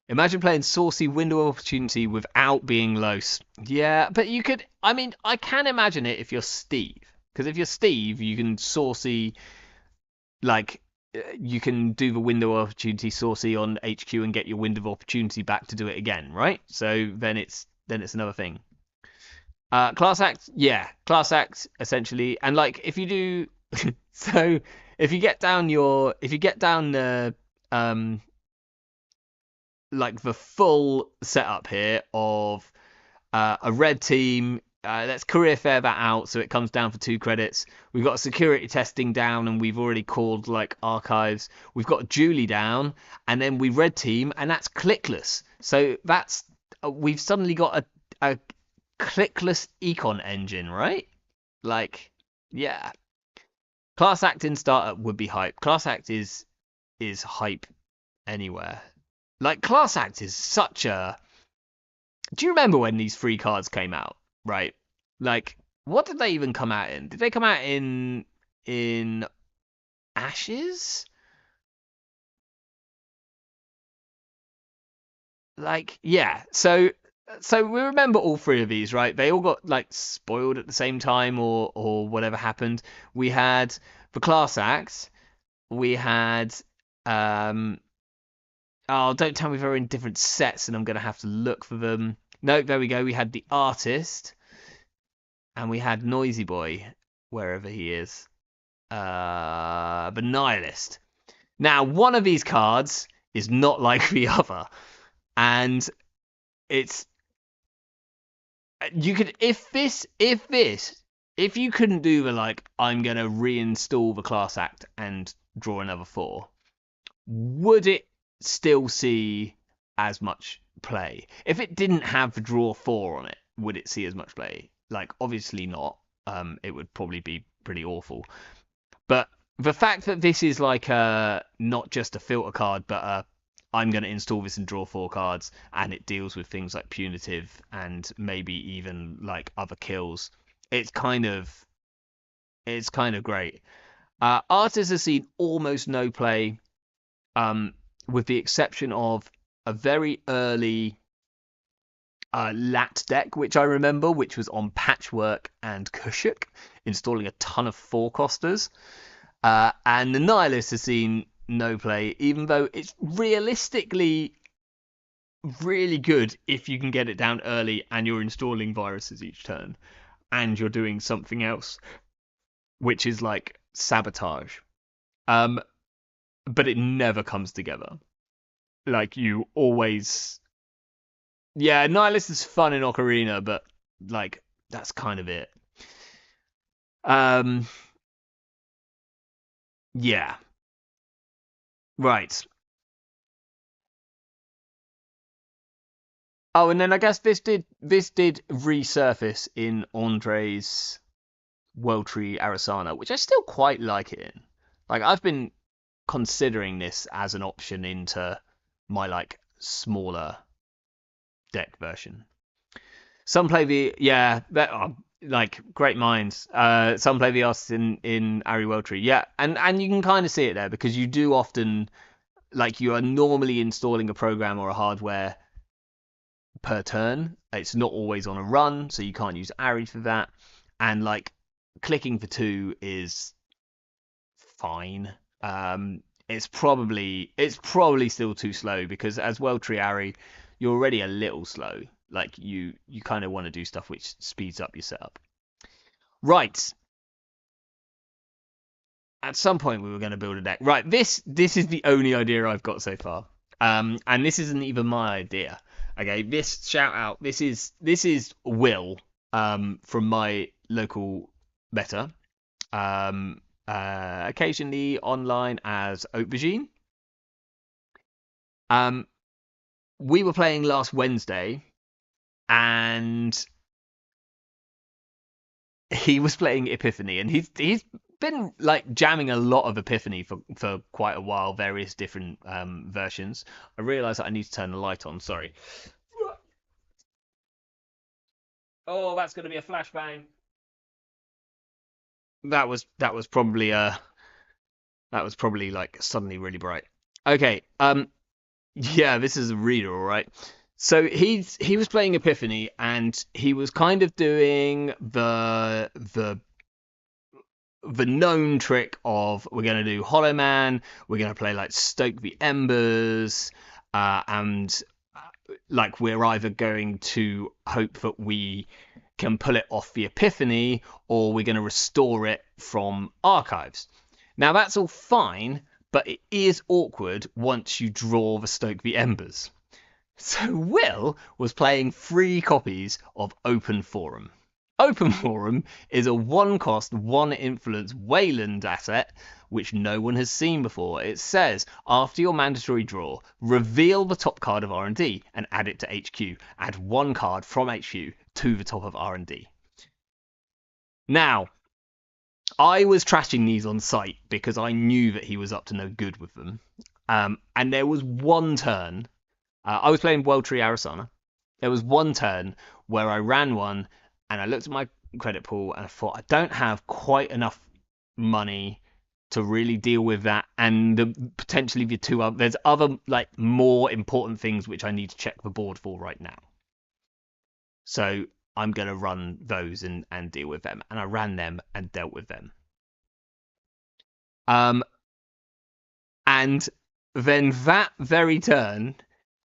Speaker 1: imagine playing Saucy Window of Opportunity without being Los. Yeah, but you could. I mean, I can imagine it if you're Steve, because if you're Steve, you can Saucy like you can do the window of opportunity Saucy on HQ and get your window of opportunity back to do it again, right? So then it's another thing. Class act, yeah, class act essentially, and like if you do, so if you get down the like the full setup here of a red team. Let's career fair that out so it comes down for 2 credits. We've got security testing down and we've already called like archives. We've got Julie down and then we red team and that's clickless. So that's we've suddenly got a clickless econ engine, right? Like, yeah. Class act in startup would be hype. Class act is hype anywhere. Like class act is such a. Do you remember when these free cards came out? Right. Like, what did they even come out in? Did they come out in Ashes? Like, yeah. So we remember all three of these, right? They all got like spoiled at the same time or whatever happened. We had the class act. We had um oh, don't tell me they're in different sets and I'm gonna have to look for them. No, there we go. We had the artist and we had Noisy Boy, wherever he is. The Nihilist. Now, one of these cards is not like the other, and it's you could if you couldn't do the like I'm gonna reinstall the class act and draw another 4, would it still see as much play? If it didn't have the draw 4 on it, would it see as much play? Like obviously not. It would probably be pretty awful. But the fact that this is like not just a filter card, but I'm going to install this and draw 4 cards, and it deals with things like punitive and maybe even like other kills. It's kind of great. Artists has seen almost no play, with the exception of a very early Lat deck, which I remember, which was on Patchwork and Kushuk, installing a ton of 4 costers. And the Nihilist has seen no play, even though it's realistically really good if you can get it down early and you're installing viruses each turn and you're doing something else, which is like sabotage. Um, but it never comes together. Like you always, yeah, Nihilist is fun in Ocarina, but like that's kind of it. Um, yeah, right. Oh, and then I guess this did resurface in Andre's World Tree Arasana, which I still quite like it in. Like I've been considering this as an option into my like smaller deck version. Some play the yeah, that like great minds. Some play the artists in Ari World Tree. Yeah, and you can kind of see it there because you do often like you are normally installing a program or a hardware per turn. It's not always on a run, so you can't use Ari for that. And like clicking for 2 is fine. It's probably still too slow because as well Triari, you're already a little slow. Like you kind of want to do stuff which speeds up your setup. Right. At some point we were going to build a deck. Right. This is the only idea I've got so far. And this isn't even my idea. Okay. This shout out. This is Will. From my local meta. Occasionally online as Aubergine. Um, we were playing last Wednesday, and he was playing Epiphany, and he's been like jamming a lot of Epiphany for quite a while, various different versions. I realise that I need to turn the light on. Sorry. Oh, that's going to be a flashbang. That was probably like suddenly really bright. Okay. Yeah, this is a reader, all right. So he was playing Epiphany, and he was kind of doing the known trick of, we're going to do Hollow Man, we're going to play like Stoke the Embers, and like we're either going to hope that we can pull it off the Epiphany, or we're going to restore it from archives. Now that's all fine, but it is awkward once you draw the Stoke the Embers. So Will was playing 3 copies of Open Forum. Open Forum is a 1-cost, 1-influence Wayland asset which no one has seen before. It says, after your mandatory draw, reveal the top card of R&D and add it to HQ. Add 1 card from HQ to the top of R&D. Now, I was trashing these on site because I knew that he was up to no good with them. And there was one turn. I was playing World Tree Arasana. There was one turn where I ran one, and I looked at my credit pool and I thought, I don't have quite enough money to really deal with that, and potentially the 2 other, there's other like more important things which I need to check the board for right now. So I'm going to run those and deal with them. And I ran them and dealt with them. And then that very turn,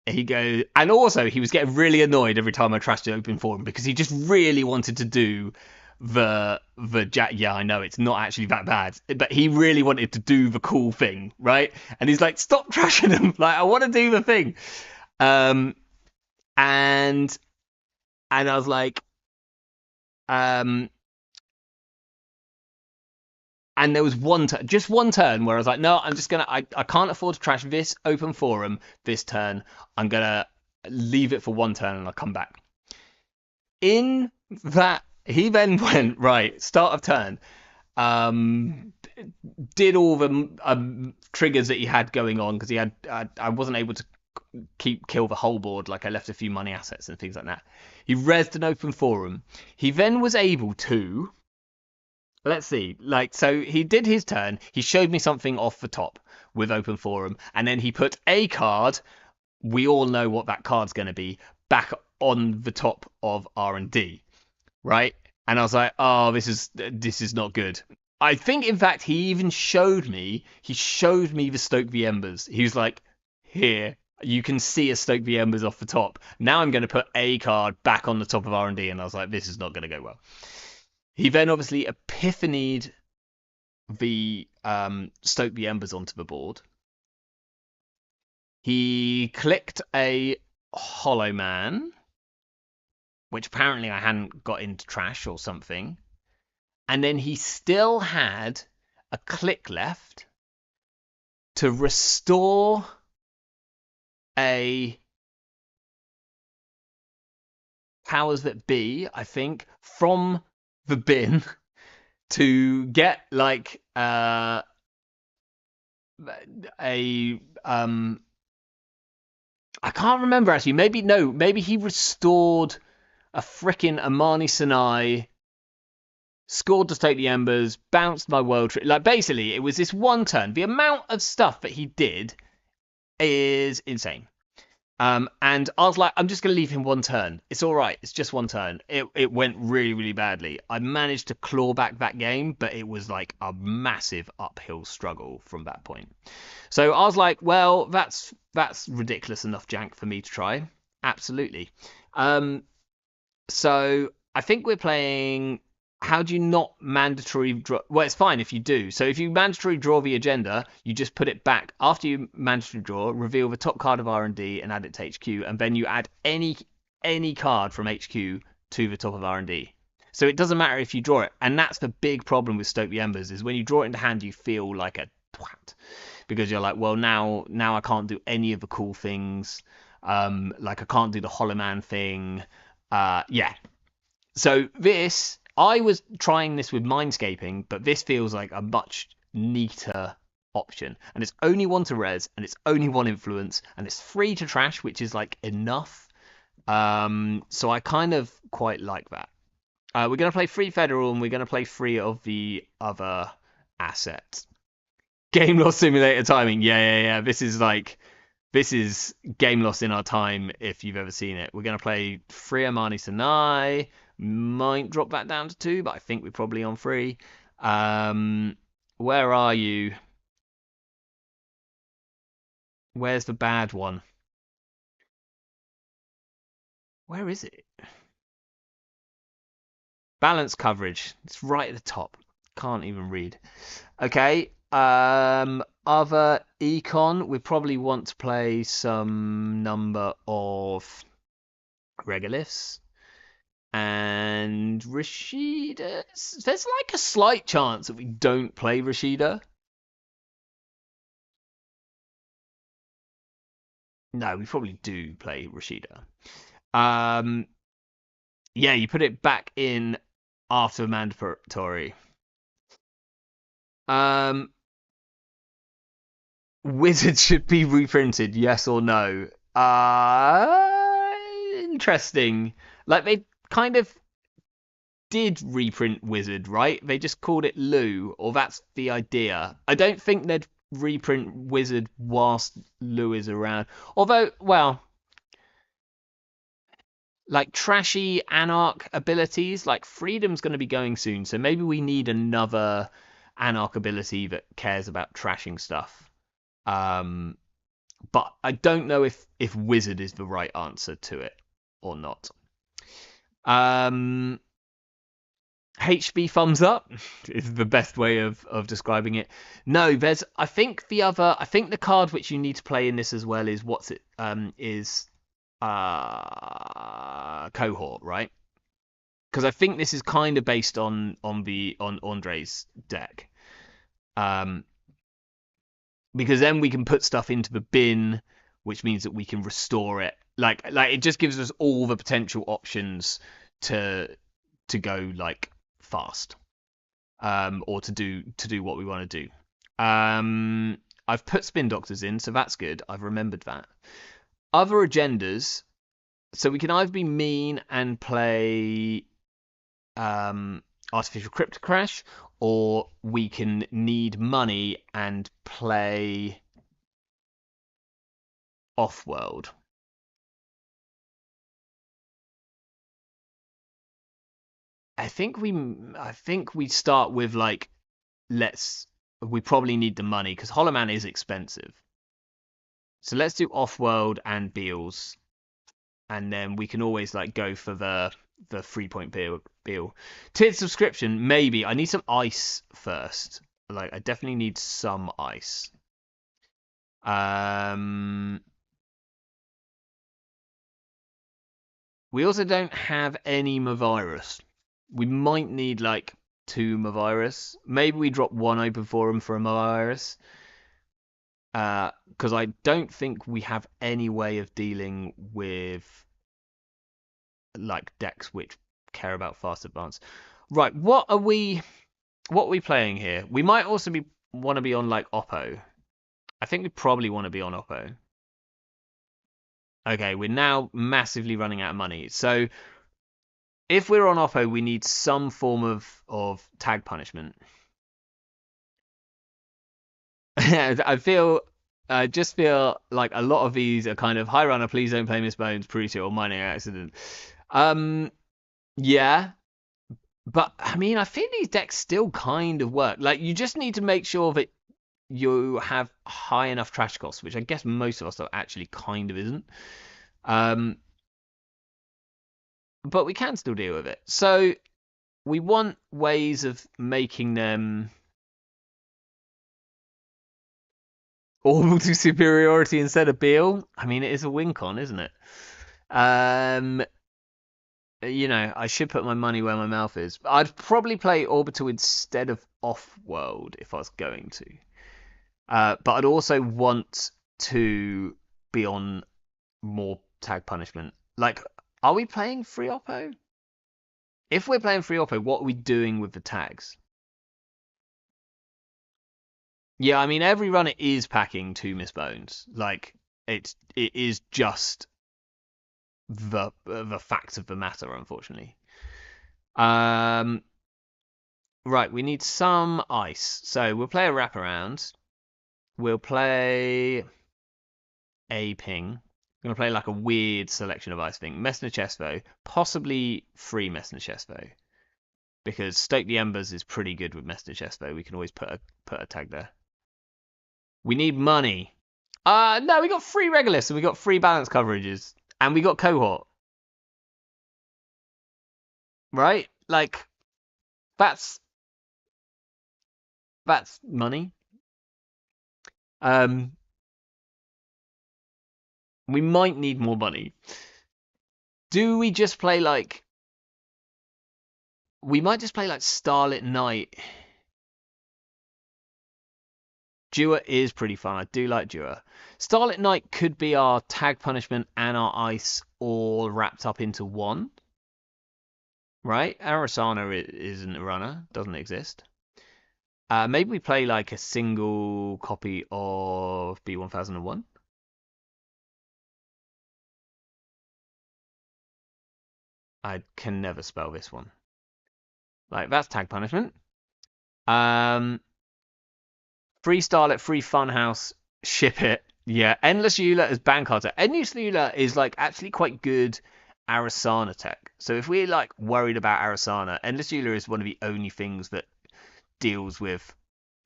Speaker 1: he goes, and also he was getting really annoyed every time I trashed the Open Forum because he just really wanted to do the jack. Yeah, I know it's not actually that bad, but he really wanted to do the cool thing, right? And he's like, stop trashing him. Like, I want to do the thing. And I was like, and there was just one turn where I was like, no, I'm just gonna, I can't afford to trash this Open Forum this turn. I'm gonna leave it for 1 turn and I'll come back. In that, he then went, right, start of turn, did all the triggers that he had going on, because he had, I wasn't able to kill the whole board, like I left a few money assets and things like that. He rezzed an Open Forum. He then was able to, let's see, like, so he did his turn, he showed me something off the top with Open Forum, and then he put a card, we all know what that card's going to be, back on the top of R&D, right? And I was like, oh, this is not good. I think, in fact, he even showed me the Stoke the Embers. He was like, here, you can see a Stoke the Embers off the top. Now I'm going to put a card back on the top of R&D, and I was like, this is not going to go well. He then obviously epiphanied the Stoke the Embers onto the board. He clicked a Hollow Man, which apparently I hadn't got into trash or something. And then he still had a click left to restore a powers that be, I think, from the bin to get like a I can't remember actually. Maybe he restored a frickin' Amani Sinai, scored to take the Embers, bounced my World Tree. Like, basically, it was this one turn. The amount of stuff that he did is insane. And I was like, I'm just going to leave him 1 turn. It's all right. It's just 1 turn. It went really, really badly. I managed to claw back that game, but it was like a massive uphill struggle from that point. So I was like, well, that's ridiculous enough jank for me to try. Absolutely. So I think we're playing. How do you not mandatory draw? Well, it's fine if you do. So if you mandatory draw the agenda, you just put it back after you mandatory draw, reveal the top card of R&D and add it to HQ, and then you add any card from HQ to the top of R&D. So it doesn't matter if you draw it. And that's the big problem with Stoke the Embers, is when you draw it into hand, you feel like a twat, because you're like, well, now I can't do any of the cool things. Like I can't do the Hollow Man thing. Yeah. So this, I was trying this with Mindscaping, but this feels like a much neater option. And it's only 1 to res, and it's only 1 influence, and it's free to trash, which is like enough. So I kind of quite like that. We're going to play free federal and we're going to play free of the other assets. Game loss simulator timing. Yeah, yeah, yeah. This is game loss in our time if you've ever seen it. We're going to play free Amani Sanai. Might drop that down to 2, but I think we're probably on 3. Where are you? Where's the bad one? Where is it? Balance coverage. It's right at the top. Can't even read. Okay. Other econ, we probably want to play some number of regoliths and Rashidas. There's like a slight chance that we don't play Rashida. No, we probably do play Rashida. Um, yeah, you put it back in after mandatory. Um, Wizard should be reprinted, yes or no? Interesting. Like they kind of did reprint Wizard, right? They just called it Lou, or that's the idea. I don't think they'd reprint Wizard whilst Lou is around. Although, well, like trashy Anarch abilities, like Freedom's going to be going soon, so maybe we need another Anarch ability that cares about trashing stuff. Um, but I don't know if Wizard is the right answer to it or not. Um, HB thumbs up is the best way of describing it. No, there's I think the card which you need to play in this as well is cohort, right? Because I think this is kind of based on Andre's deck. Because then we can put stuff into the bin, which means that we can restore it. Like it just gives us all the potential options to go like fast, or to do what we want to do. I've put spin doctors in, so that's good. I've remembered that. Other agendas, so we can either be mean and play artificial crypto crash, or we can need money and play off-world. I think we start with like we probably need the money because Hollow Man is expensive. So let's do off-world and Beals, and then we can always like go for the 3-point Beal. Tiered subscription, maybe. I need some ice first. Like I definitely need some ice. We also don't have any Mavirus. We might need like 2 Mavirus. Maybe we drop 1 open forum for a Mavirus. Because I don't think we have any way of dealing with like decks which care about fast advance. Right, what are we playing here? We might also want to be on like Oppo. I think we probably want to be on Oppo. Okay, we're now massively running out of money. So if we're on Oppo, we need some form of tag punishment. I just feel like a lot of these are kind of high runner, please don't play Miss Bones, Prusia, or mining accident. Yeah, but I mean, I feel these decks still kind of work. Like, you just need to make sure that you have high enough trash costs, which I guess most of us actually kind of isn't. But we can still deal with it. So we want ways of making them orbital superiority instead of Beal. I mean, it is a win con, isn't it? I should put my money where my mouth is. I'd probably play Orbital instead of Off-World if I was going to. But I'd also want to be on more tag punishment. Like, are we playing free Oppo? If we're playing free Oppo, what are we doing with the tags? Yeah, I mean, every run it is packing 2 Miss Bones. Like, it is just the facts of the matter, unfortunately. Um, right, we need some ice. So we'll play a wraparound. We'll play a ping. I'm gonna play like a weird selection of ice thing. Messner Chesvo, possibly free Messner Chesvo, because Stoke the Embers is pretty good with Messner Chesvo. We can always put a tag there. We need money. No, we got free Regulus and we got free balance coverages and we got cohort. Right? Like that's money. Um, we might need more money. Do we just play like? We might just play like Starlit Night. Dewar is pretty fun. I do like Dewar. Starlit Night could be our tag punishment and our ice all wrapped up into one. Right? Arasana isn't a runner. Doesn't exist. Maybe we play like a single copy of B1001. I can never spell this one. Like that's tag punishment. Free Starlet, free Funhouse, ship it. Yeah, Endless Eula as Bancarter. Endless Eula is like actually quite good Arasana tech. So if we're like worried about Arasana, Endless Eula is one of the only things that deals with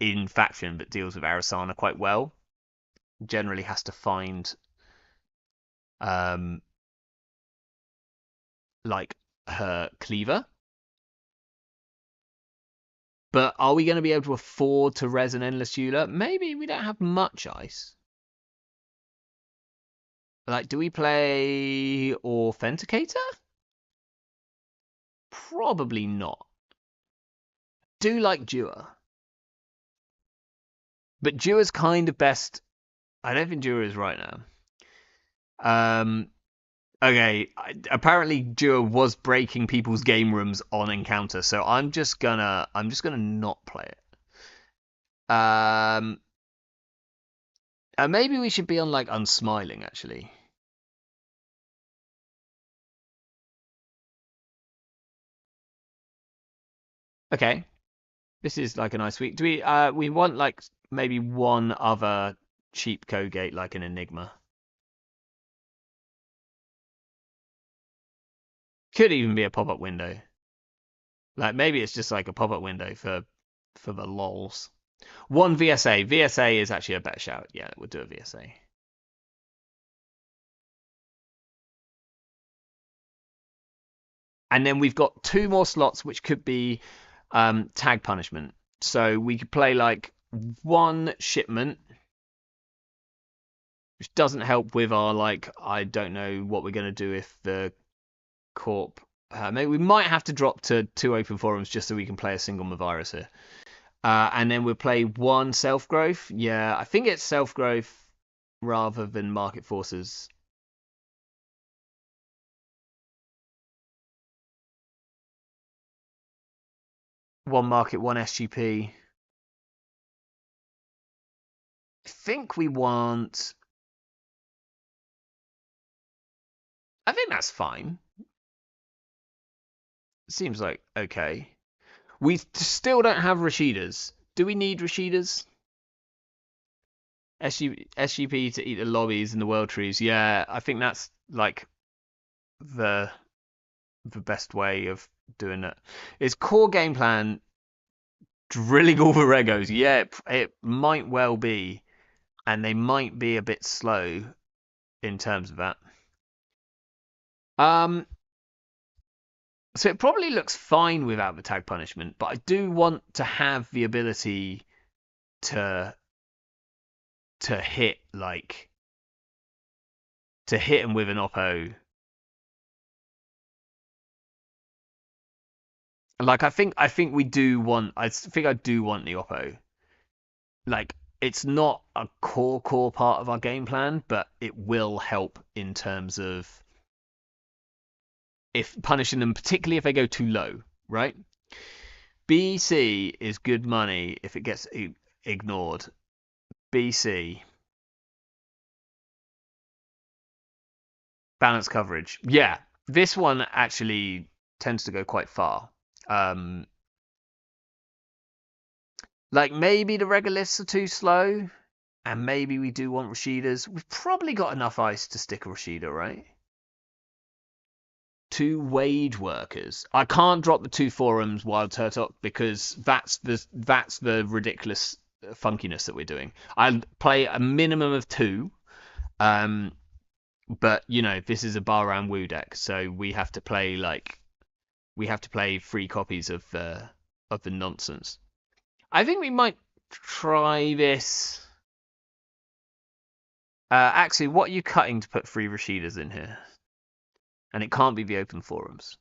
Speaker 1: in faction, but deals with Arasana quite well. Generally has to find like her cleaver. But are we going to be able to afford to res an Endless Eula? Maybe we don't have much ice. Like, do we play Authenticator? Probably not. Do like Dewar. But Dewar's kind of best. I don't think Dewar is right now. Okay. Apparently Dewar was breaking people's game rooms on Encounter, so I'm just gonna not play it. Maybe we should be on like Unsmiling actually. Okay. This is like a nice week. Do we want like maybe one other cheap Kogate like an Enigma? Could even be a pop-up window. Like maybe it's just like a pop-up window for the lols. One VSA. VSA is actually a better shout. Yeah, we'll do a VSA. And then we've got two more slots which could be tag punishment. So we could play like one shipment, which doesn't help with our like I don't know what we're gonna do if the corp. Maybe we might have to drop to 2 open forums just so we can play a single Mavirus here. And then we'll play one self growth. Yeah, I think it's self growth rather than market forces. One market, one SGP. I think we want. I think that's fine. Seems like okay. We still don't have Rashidas. Do we need Rashidas? SGP to eat the lobbies and the world trees. Yeah, I think that's like the best way of doing it. Is core game plan drilling all the regos? Yeah, it might well be, and they might be a bit slow in terms of that. So it probably looks fine without the tag punishment, but I do want to have the ability to hit like to hit him with an oppo. Like I think we do want. I think I do want the oppo. Like it's not a core part of our game plan, but it will help in terms of if punishing them, particularly if they go too low, right? BC is good money if it gets ignored. BC. Balanced coverage. Yeah, this one actually tends to go quite far. Um, like maybe the regoliths are too slow, and maybe we do want Rashidas. We've probably got enough ice to stick a Rashida, right? Two wage workers. I can't drop the two forums wild turtok because that's the ridiculous funkiness that we're doing. I play a minimum of two, um, but you know this is a Bahram Wu deck, so we have to play free copies of the nonsense. I think we might try this. Actually, what are you cutting to put free Rashidas in here? And it can't be the open forums.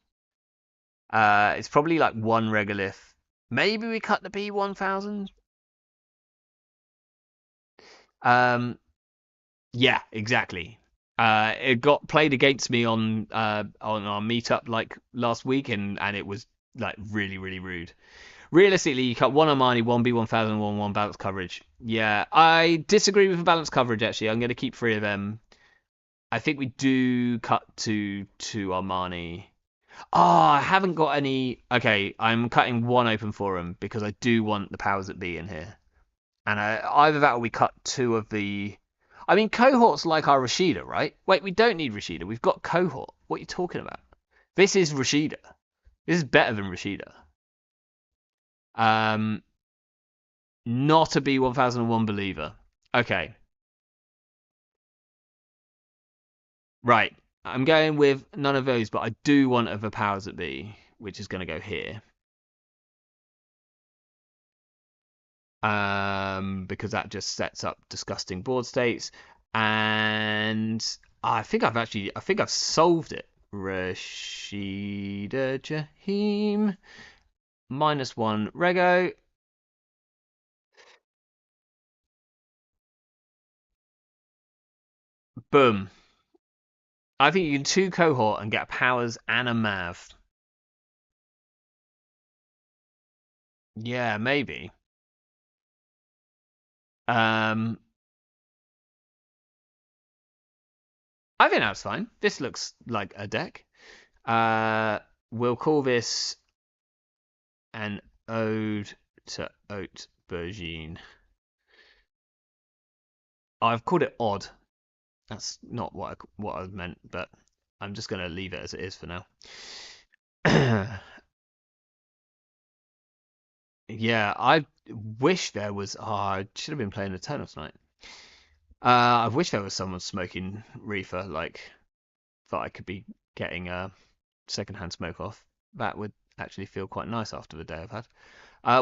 Speaker 1: It's probably like one regolith. Maybe we cut the B1000. Yeah, exactly. It got played against me on our meetup like last week, and it was like really really rude. Realistically, you cut one Armani, one B1000, one balanced coverage. Yeah, I disagree with the balanced coverage. Actually, I'm going to keep three of them. I think we do cut to Armani. Oh, I haven't got any. Okay, I'm cutting one open forum because I do want the powers that be in here. And either that or we cut two of the. I mean, cohorts like our Rashida, right? Wait, we don't need Rashida. We've got cohort. What are you talking about? This is Rashida. This is better than Rashida. Um, Not a B1001 believer. Okay, right. I'm going with none of those, but I do want of the powers that be, which is going to go here. Because that just sets up disgusting board states, and I think I've solved it. Rashida Jahim -1 Rego. Boom. I think you can two cohort and get powers and a mav. Yeah, maybe. Um, I think that's fine. This looks like a deck. We'll call this an ode to Haute Bergine. I've called it odd. That's not what I meant, but I'm just gonna leave it as it is for now. Yeah, I wish there was. Oh, I should have been playing Eternal tonight. I wish there was someone smoking reefer, like that I could be getting secondhand smoke off. That would actually feel quite nice after the day I've had.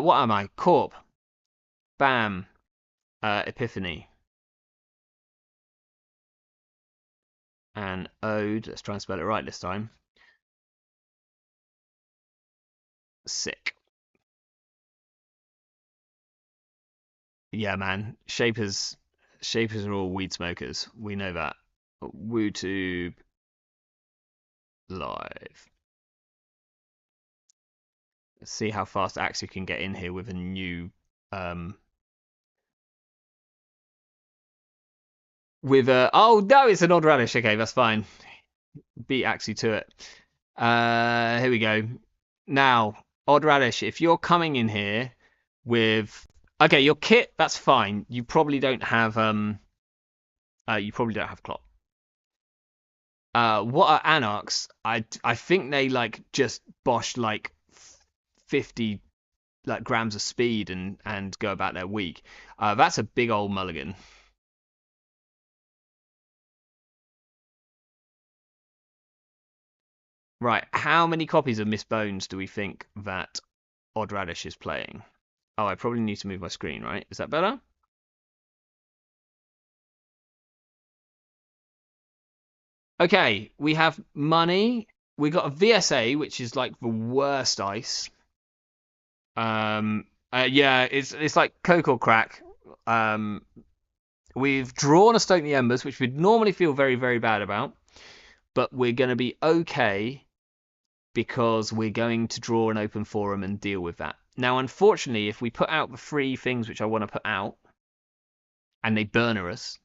Speaker 1: What am I? Corp. Bam. Epiphany. And Ode. Let's try and spell it right this time. Sick. Yeah, man. Shapers are all weed smokers. We know that. WooTube live. Let's see how fast Axie can get in here with a new with a oh no, it's an odd radish. Okay, that's fine. Beat Axie to it. Here we go. Now, odd radish, if you're coming in here with okay, your kit, that's fine. You probably don't have clock. What are anarchs? I think they like just bosh like 50 like grams of speed and go about their week. That's a big old mulligan. Right, how many copies of Miss Bones do we think that Odd Radish is playing? Oh, I probably need to move my screen, right? Is that better? Okay, we have money. We got a VSA, which is like the worst ice. Yeah, it's like coke or crack. Um, we've drawn a Stoke the Embers, which we'd normally feel very, very bad about, but we're going to be okay because we're going to draw an open forum and deal with that. Now, unfortunately, if we put out the three things which I want to put out and they burner us,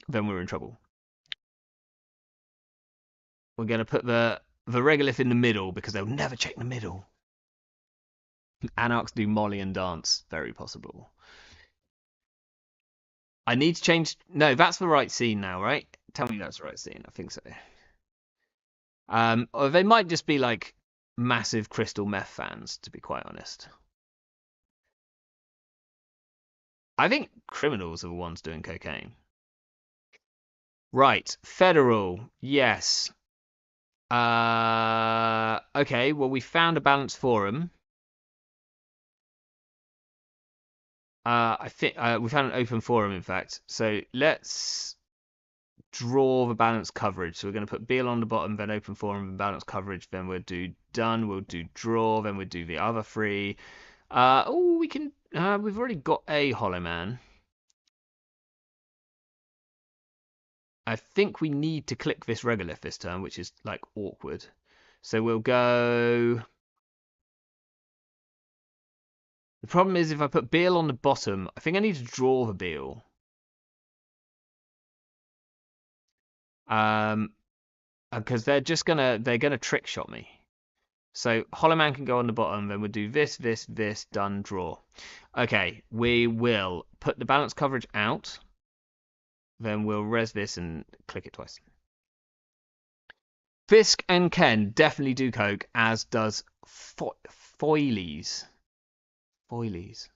Speaker 1: then we're in trouble. We're going to put the regolith in the middle because they'll never check the middle. Anarchs do molly and dance. Very possible. I need to change. No, that's the right scene now, right? Tell me that's the right scene. I think so. Or they might just be like massive crystal meth fans, to be quite honest. I think criminals are the ones doing cocaine. Right, federal, yes. Okay, well we found a balanced forum. I think we found an open forum, in fact. So let's draw the balanced coverage. So we're going to put Beal on the bottom, then open forum, and balanced coverage. Then we'll do done. We'll do draw. Then we'll do the other three. Oh, we can. We've already got a Hollow Man. I think we need to click this regolith this turn, which is like awkward. So we'll go. The problem is if I put Beal on the bottom, I think I need to draw the Beal. Because they're gonna trick shot me. So Hollow Man can go on the bottom, then we'll do this, done, draw. Okay, we will put the balance coverage out. Then we'll res this and click it twice. Fisk and Ken definitely do coke, as does Foilies. Foilies.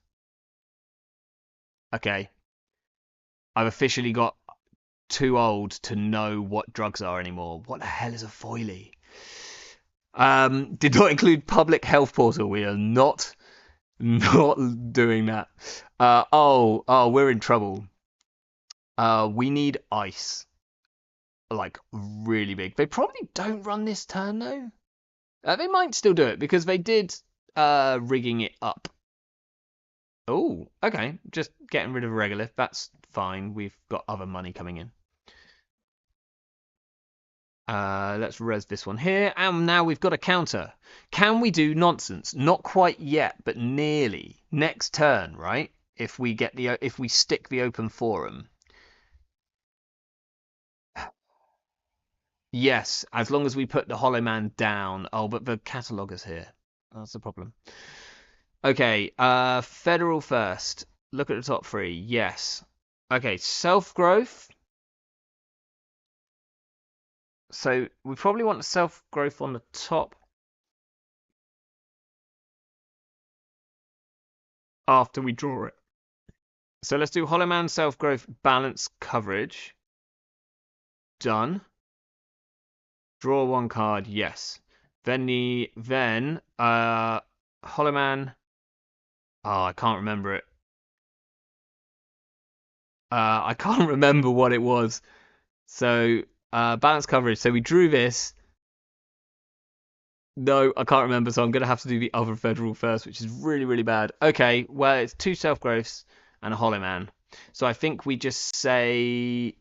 Speaker 1: Okay. I've officially got too old to know what drugs are anymore. What the hell is a foilie? Did not include public health portal. We are not doing that. Oh, we're in trouble. We need ice. Like, really big. They probably don't run this turn, though. They might still do it, because they did rigging it up. Oh, okay. Just getting rid of a regolith. That's fine. We've got other money coming in. Let's res this one here, and now we've got a counter. Can we do nonsense? Not quite yet, but nearly. Next turn, right? If we stick the open forum. Yes, as long as we put the Hollow Man down. Oh, but the cataloguer's here. That's the problem. Okay, federal first. Look at the top three. Yes. Okay, self-growth. So we probably want the self-growth on the top after we draw it. So let's do Hollow Man self-growth balance coverage. Done. Draw one card, yes. Then Hollow Man. Oh, I can't remember it. I can't remember what it was. So balance coverage. So we drew this. No, I can't remember, so I'm going to have to do the other federal first, which is really, really bad. Okay, well, it's 2 self-growths and a Hollow Man. So I think we just say...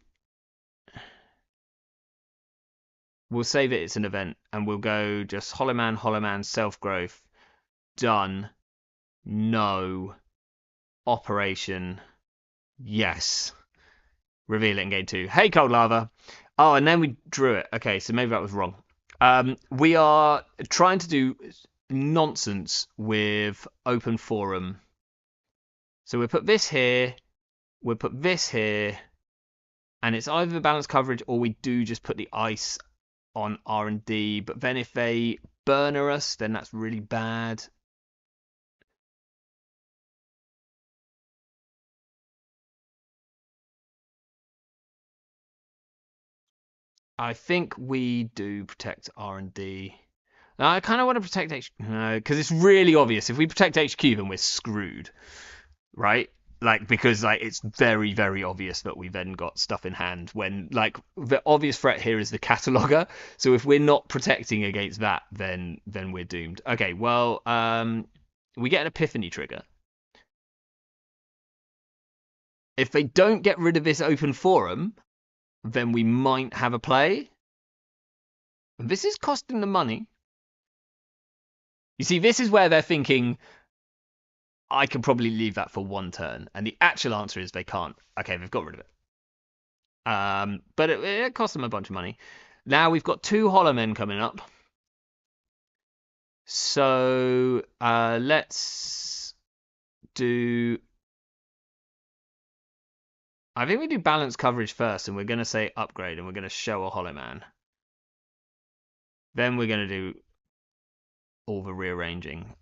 Speaker 1: We'll say that it's an event, and we'll go just Hollow Man, self-growth, done, no, operation, yes. Reveal it in game 2. Hey, Cold Lava. Oh, and then we drew it. Okay, so maybe that was wrong. We are trying to do nonsense with open forum. So we'll put this here, we'll put this here, and it's either the balance coverage or we do just put the ice on R&D. But then if they burner us, then that's really bad. I think we do protect R&D. Now, I kind of want to protect HQ, because it's really obvious. If we protect HQ, then we're screwed, right? Like, because like it's very, very obvious that we then got stuff in hand when like the obvious threat here is the cataloger. So if we're not protecting against that, then we're doomed. Okay, well, we get an epiphany trigger. If they don't get rid of this open forum, then we might have a play. This is costing them money. You see, this is where they're thinking, I can probably leave that for one turn. And the actual answer is they can't. Okay, they've got rid of it. But it cost them a bunch of money. Now we've got 2 Hollow Men coming up. So let's do. I think we do balance coverage first, and we're going to say upgrade, and we're going to show a Hollow Man. Then we're going to do all the rearranging.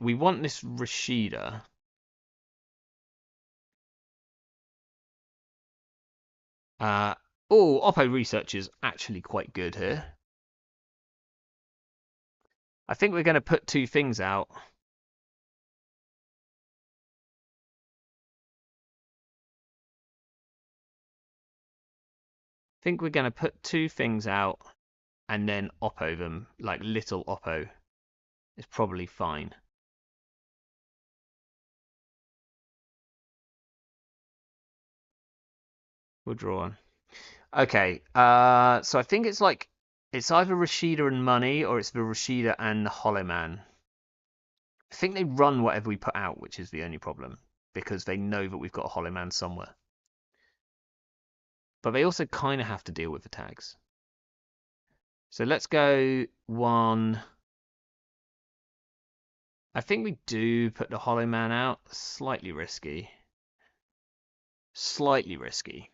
Speaker 1: We want this Rashida. Oh, Oppo research is actually quite good here. I think we're going to put 2 things out. I think we're going to put 2 things out and then Oppo them, like little Oppo. Is probably fine. We'll draw on. Okay, so I think it's like it's either Rashida and money or it's the Rashida and the Hollow Man. I think they run whatever we put out, which is the only problem because they know that we've got a Hollow Man somewhere. But they also kind of have to deal with the tags. So let's go 1. I think we do put the Hollow Man out. Slightly risky. Slightly risky.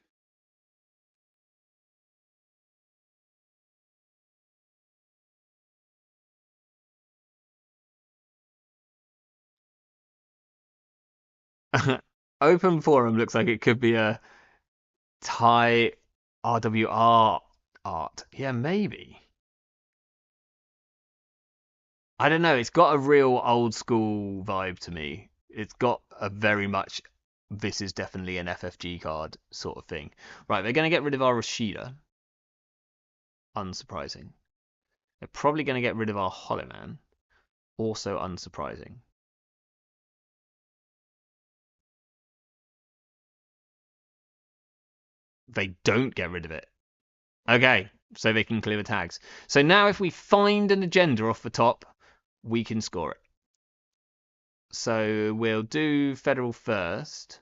Speaker 1: Open forum looks like it could be a Thai RWR art. Yeah, maybe. I don't know. It's got a real old school vibe to me. It's got a very much this is definitely an FFG card sort of thing. Right, they're going to get rid of our Rashida. Unsurprising. They're probably going to get rid of our Hollow Man. Also unsurprising. They don't get rid of it. Okay, so they can clear the tags. So now if we find an agenda off the top, we can score it. So we'll do federal first.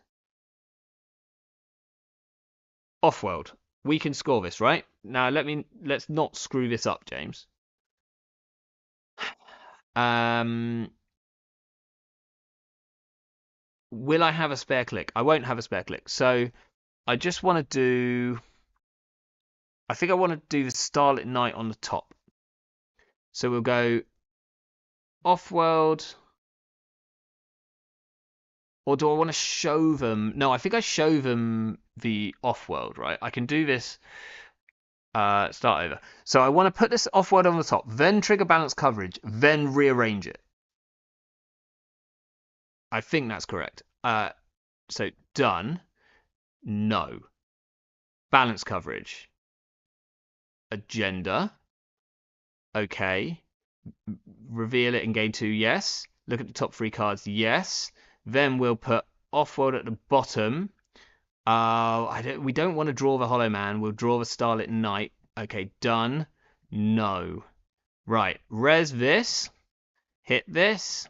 Speaker 1: Off-world. We can score this, right? Now let's not screw this up, James. Will I have a spare click? I won't have a spare click. So I just want to do. I think I want to do the Starlit Night on the top. So we'll go off-world. Or do I want to show them? No, I think I show them the off-world, right? I can do this. Start over. So I want to put this off-world on the top, then trigger balance coverage, then rearrange it. I think that's correct. So done. No. Balance coverage. Agenda. Okay. Reveal it and gain 2. Yes. Look at the top 3 cards. Yes. Then we'll put off-world at the bottom. We don't want to draw the Hollow Man. We'll draw the Starlit Night. Okay, done. No. Right. Res this. Hit this.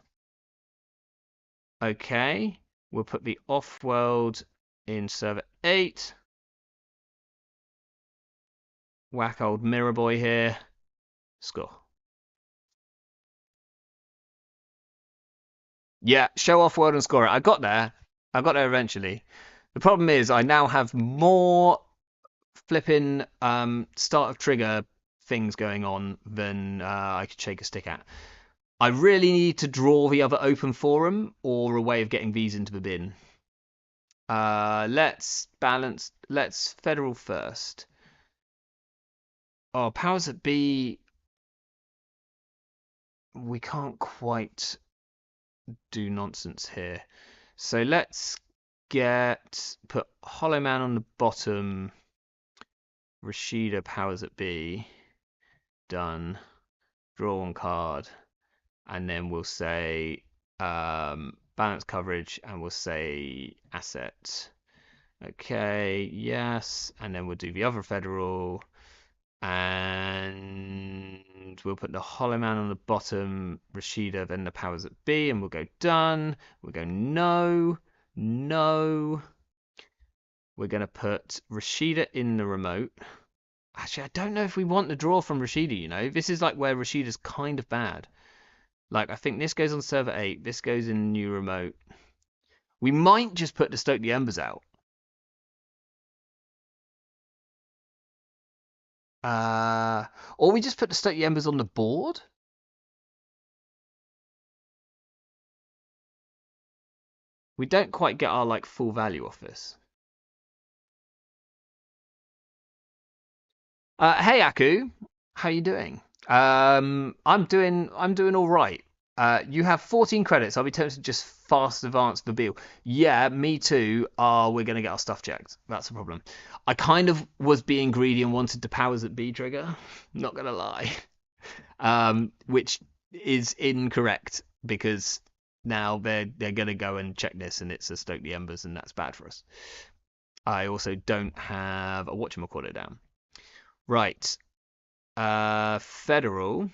Speaker 1: Okay. We'll put the off-world in server 8. Whack old Mirror Boy here. Score. Yeah, show off world and score it. I got there. I got there eventually. The problem is I now have more flipping start of trigger things going on than I could shake a stick at. I really need to draw the other open forum or a way of getting these into the bin. Let's balance. Let's federal first. Oh, powers that be. We can't quite do nonsense here. So let's put Hollow Man on the bottom. Rashida powers that be. Done. Draw 1 card. And then we'll say balance coverage and we'll say asset. Okay, yes. And then we'll do the other federal. And we'll put the Hollow Man on the bottom, Rashida, then the powers that be, and we'll go done. We'll go no, no. We're going to put Rashida in the remote. Actually, I don't know if we want the draw from Rashida, you know? This is like where Rashida's kind of bad. Like, I think this goes on server 8. This goes in new remote. We might just put the Stoke the Embers out. Or we just put the Stoke the Embers on the board. We don't quite get our like full value off this. Hey Aku, how you doing? I'm doing all right. You have 14 credits. I'll be tempted to just fast advance the bill. Yeah, me too. We're gonna get our stuff checked. That's the problem. I kind of was being greedy and wanted the powers that be trigger. Not gonna lie. Which is incorrect because now they're gonna go and check this and it's a Stoke the Embers and that's bad for us. I also don't have a whatchamacallit down. Right. Federal.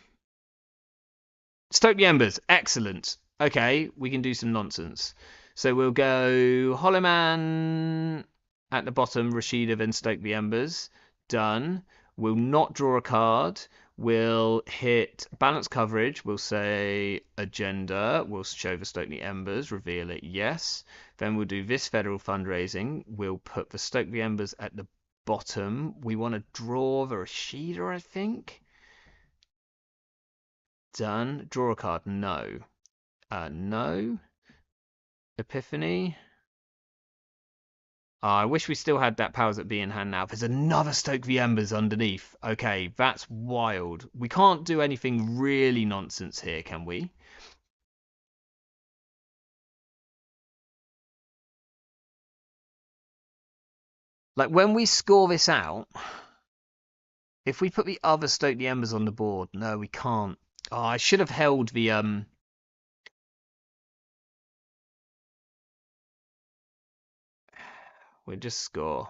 Speaker 1: Stoke the Embers. Excellent. Okay, we can do some nonsense. So we'll go Hollowman at the bottom, Rashida, then Stoke the Embers. Done. We'll not draw a card. We'll hit balance coverage. We'll say agenda. We'll show the Stoke the Embers. Reveal it. Yes. Then we'll do this federal fundraising. We'll put the Stoke the Embers at the bottom. We want to draw the Rashida, I think. Done. Draw a card. No. No. Epiphany. I wish we still had that powers that be in hand now. There's another Stoke the Embers underneath. Okay, that's wild. We can't do anything really nonsense here, can we? Like, when we score this out, if we put the other Stoke the Embers on the board, no, we can't. Oh, I should have held the we'll just score.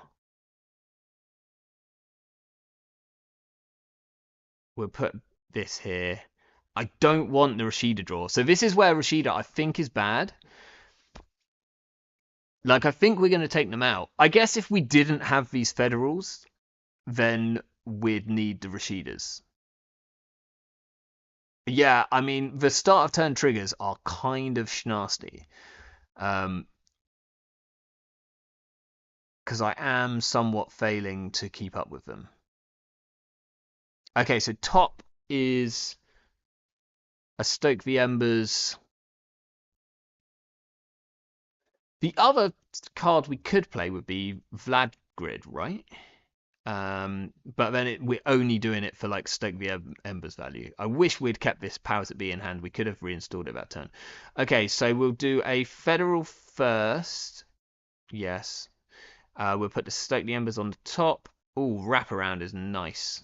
Speaker 1: We'll put this here. I don't want the Rashida draw. So this is where Rashida, I think, is bad. Like, I think we're going to take them out. I guess if we didn't have these Federals, then we'd need the Rashidas. Yeah, I mean, the start of turn triggers are kind of schnasty. Because I am somewhat failing to keep up with them. Okay, so top is a Stoke the Embers. The other card we could play would be Vladgrid, right? But then we're only doing it for like Stoke the Embers value. I wish we'd kept this powers that be in hand. We could have reinstalled it that turn. Okay, so we'll do a federal first. Yes. We'll put the Stoke the Embers on the top. Oh, wraparound is nice.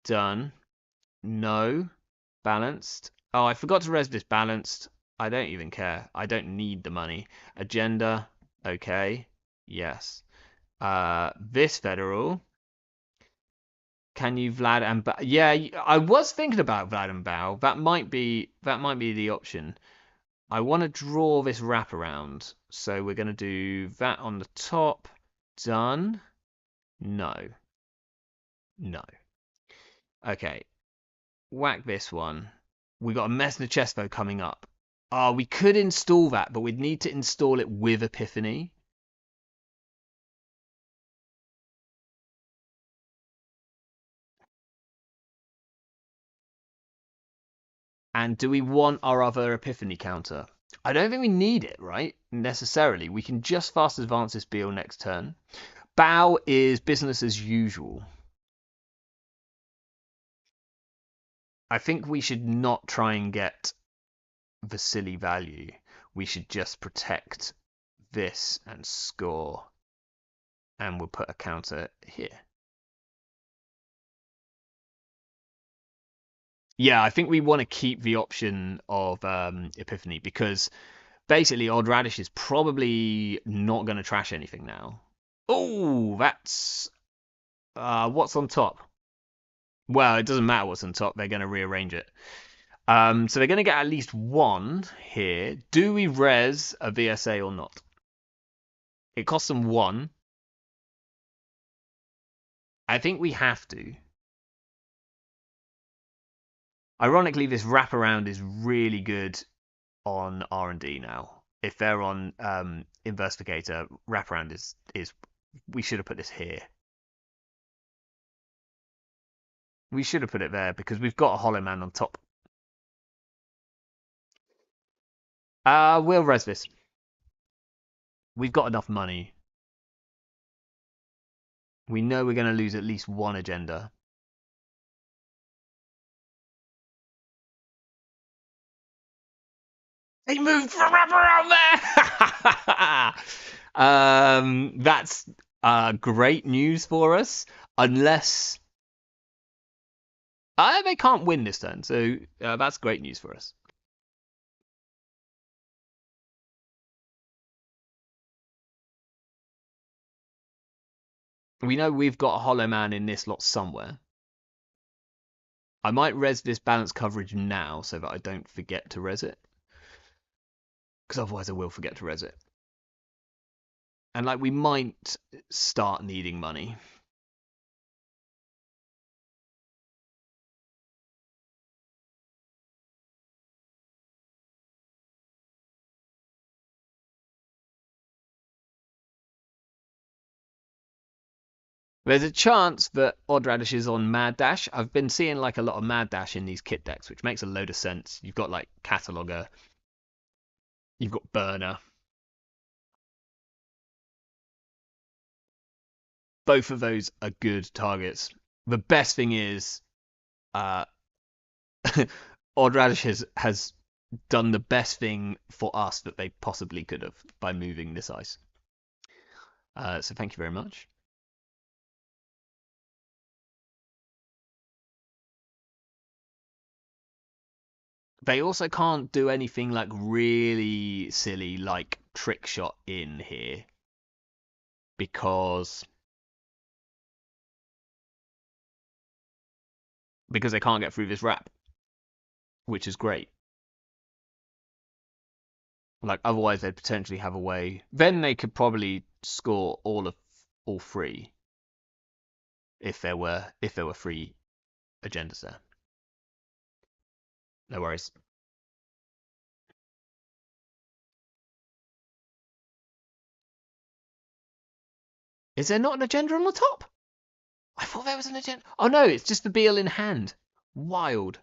Speaker 1: Done. No. Balanced. Oh, I forgot to res this balanced. I don't even care. I don't need the money. Agenda. Okay. Yes. This federal. Can you Vlad and Bao? Yeah, I was thinking about Vlad and Bao. That might be the option. I want to draw this wraparound, so we're gonna do that on the top. Done. No. No. Okay. Whack this one. We got a Mesner Chesvo coming up. We could install that, but we'd need to install it with Epiphany. And do we want our other Epiphany counter? I don't think we need it, right? Necessarily. We can just fast advance this Beal next turn. Bao is business as usual. I think we should not try and get the silly value. We should just protect this and score. And we'll put a counter here. Yeah, I think we want to keep the option of Epiphany because basically Odd Radish is probably not going to trash anything now. Oh, that's what's on top. Well, it doesn't matter what's on top. They're going to rearrange it. So they're going to get at least one here. Do we res a VSA or not? It costs them one. I think we have to. Ironically, this wraparound is really good on R&D now. If they're on Investigator, wraparound is we should have put this here. We should have put it there because we've got a Hollow Man on top. We'll res this. We've got enough money. We know we're going to lose at least one agenda. He moved from wraparound there. That's great news for us, unless they can't win this turn. So that's great news for us. We know we've got a Hollow Man in this lot somewhere. I might res this balance coverage now so that I don't forget to res it. Because otherwise I will forget to res it. And like we might start needing money. There's a chance that Odd Radish is on Mad Dash. I've been seeing like a lot of Mad Dash in these kit decks, which makes a load of sense. You've got like Cataloger, you've got Burner. Both of those are good targets. The best thing is, Odd Radish has done the best thing for us that they possibly could have by moving this ice. So thank you very much. They also can't do anything like really silly like trick shot in here because they can't get through this wrap, which is great. Like otherwise they'd potentially have a way. Then they could probably score all three if there were three agendas there. No worries. Is there not an agenda on the top? I thought there was an agenda. Oh no, it's just the Beal in hand. Wild.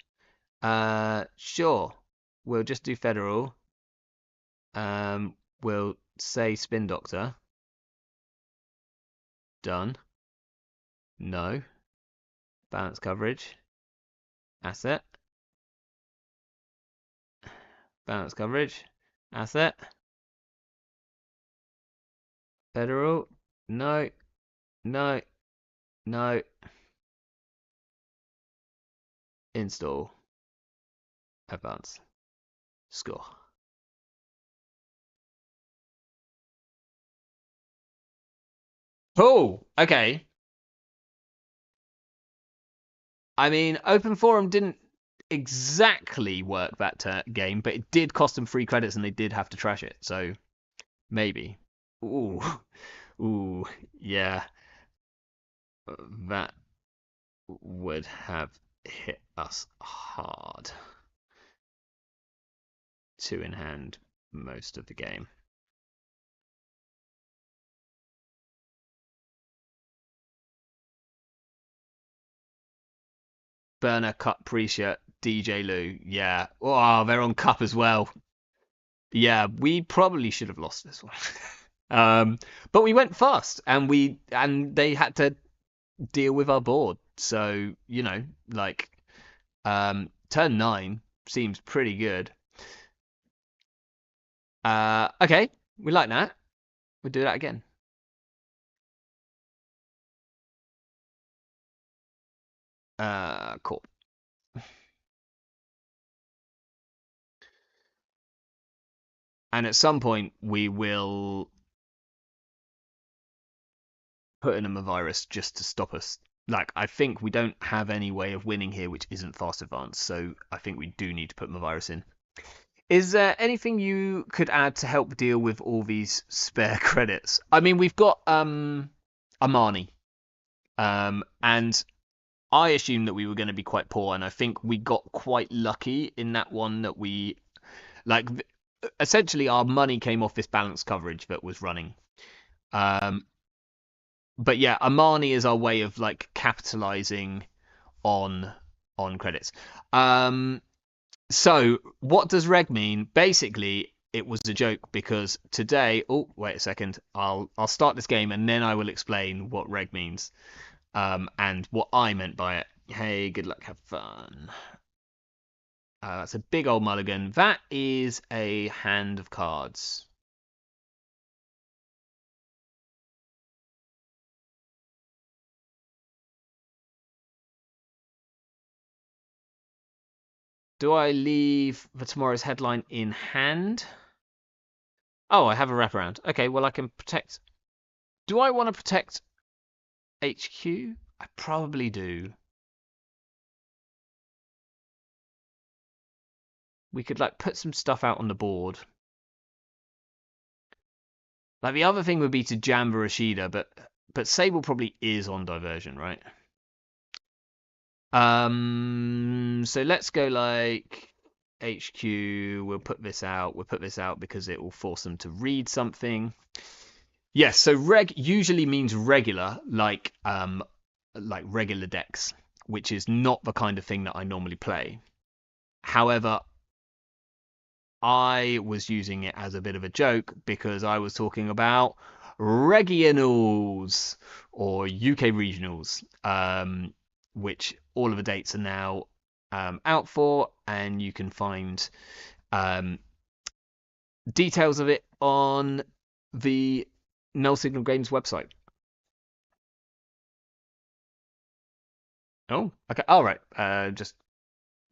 Speaker 1: Sure. We'll just do federal. We'll say spin doctor. Done. No. Balance coverage. Asset. Balance coverage. Asset. Federal. No. No. No. Install. Advance. Score. Oh, okay. I mean, Open Forum didn't exactly work that game, but it did cost them 3 credits and they did have to trash it. So maybe. Ooh, ooh, yeah. That would have hit us hard. 2 in hand most of the game. Burner, Cup, Pre-shirt, DJ Lou. Yeah. Oh, they're on Cup as well. Yeah, we probably should have lost this one. But we went fast and they had to deal with our board. So, you know, like turn 9 seems pretty good. Okay, we like that. We'll do that again. Cool. And at some point we will put in a virus just to stop us. Like, I think we don't have any way of winning here which isn't fast advance, so I think we do need to put my virus in. Is there anything you could add to help deal with all these spare credits? I mean, we've got Amani. And I assumed that we were going to be quite poor, and I think we got quite lucky in that one that we like. Essentially, our money came off this balance coverage that was running. Um, but yeah, Amani is our way of like capitalizing on credits. Um, so what does reg mean? Basically, it was a joke because today. Oh, wait a second. I'll start this game and then I will explain what reg means. And what I meant by it. Hey, good luck, have fun. That's a big old mulligan. That is a hand of cards. Do I leave for tomorrow's headline in hand? Oh, I have a wraparound. Okay, well, I can protect. Do I want to protect HQ? I probably do. We could like put some stuff out on the board. Like the other thing would be to jam the Rashida, but Sable probably is on diversion, right? So let's go like HQ. We'll put this out. We'll put this out because it will force them to read something. Yes, so reg usually means regular, like regular decks, which is not the kind of thing that I normally play. However, I was using it as a bit of a joke because I was talking about regionals or UK regionals, which all of the dates are now out for, and you can find details of it on the Null Signal Games website. Oh, okay. All right. Just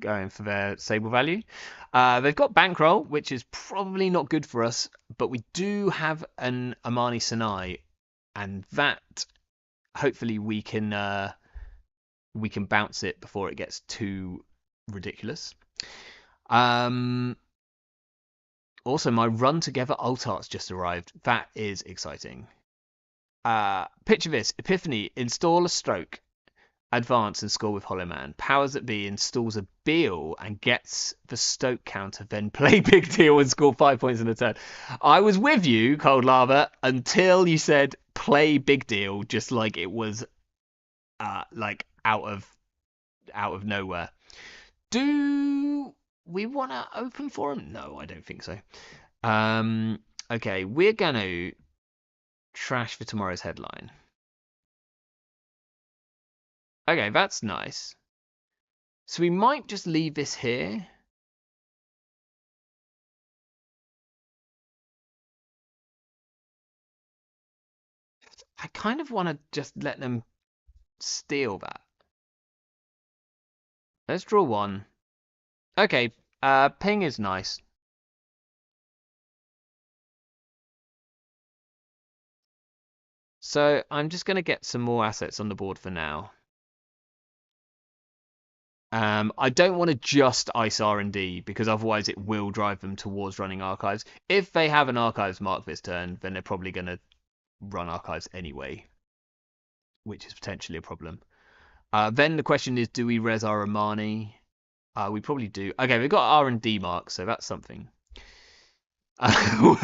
Speaker 1: going for their Sable value. They've got Bankroll, which is probably not good for us, but we do have an Amani Sinai, and that hopefully we can bounce it before it gets too ridiculous. Also, my Run Together alt art's just arrived. That is exciting. Picture this: Epiphany, install a stroke. Advance and score with Hollow Man. Powers that be installs a Beal and gets the Stoke counter, then play Big Deal and score 5 points in a turn. I was with you, Cold Lava, until you said play Big Deal, just like it was like out of nowhere. Do we want to open for him? No, I don't think so. Okay, we're gonna trash for tomorrow's headline. Okay, that's nice. So we might just leave this here. I kind of want to just let them steal that. Let's draw one. Okay, ping is nice. So I'm just going to get some more assets on the board for now. I don't want to just ice R&D because otherwise it will drive them towards running archives. If they have an archives mark this turn, then they're probably going to run archives anyway, which is potentially a problem. Then the question is, do we res our Romani? We probably do. Okay, we've got R&D marks, so that's something. What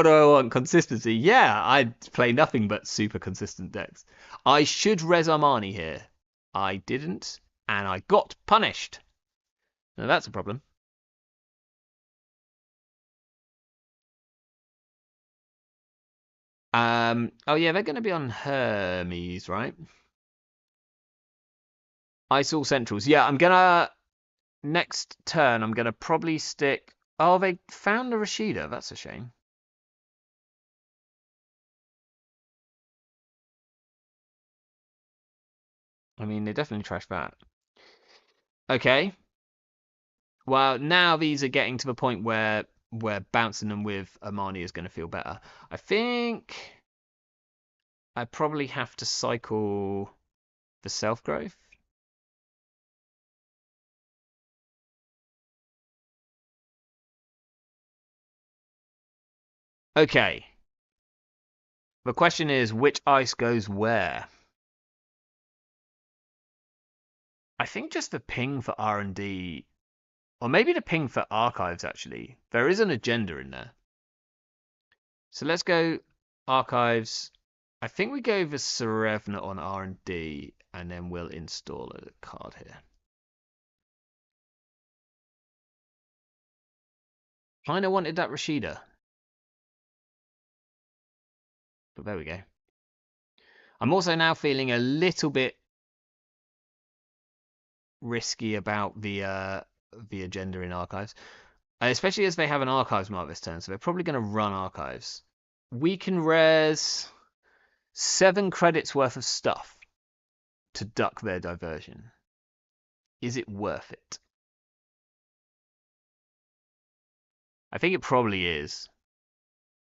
Speaker 1: do I want? Consistency. Yeah, I'd play nothing but super consistent decks. I should res Armani here. I didn't, and I got punished. Now that's a problem. Oh yeah, they're going to be on Hermes, right? Ice all centrals. Yeah, I'm gonna next turn. I'm gonna probably stick. Oh, they found the Rashida. That's a shame. I mean, they definitely trashed that. Okay. Well, now these are getting to the point where bouncing them with Armani is going to feel better. I think I probably have to cycle the self-growth. Okay. The question is, which ice goes where? I think just the ping for R&D, or maybe the ping for archives, actually. There is an agenda in there. So let's go archives. I think we go with Serevna on R&D, and then we'll install a card here. Kinda wanted that Rashida. But there we go. I'm also now feeling a little bit risky about the agenda in archives, especially as they have an archives mark this turn, so they're probably going to run archives. We can res 7 credits worth of stuff to duck their diversion. Is it worth it? I think it probably is.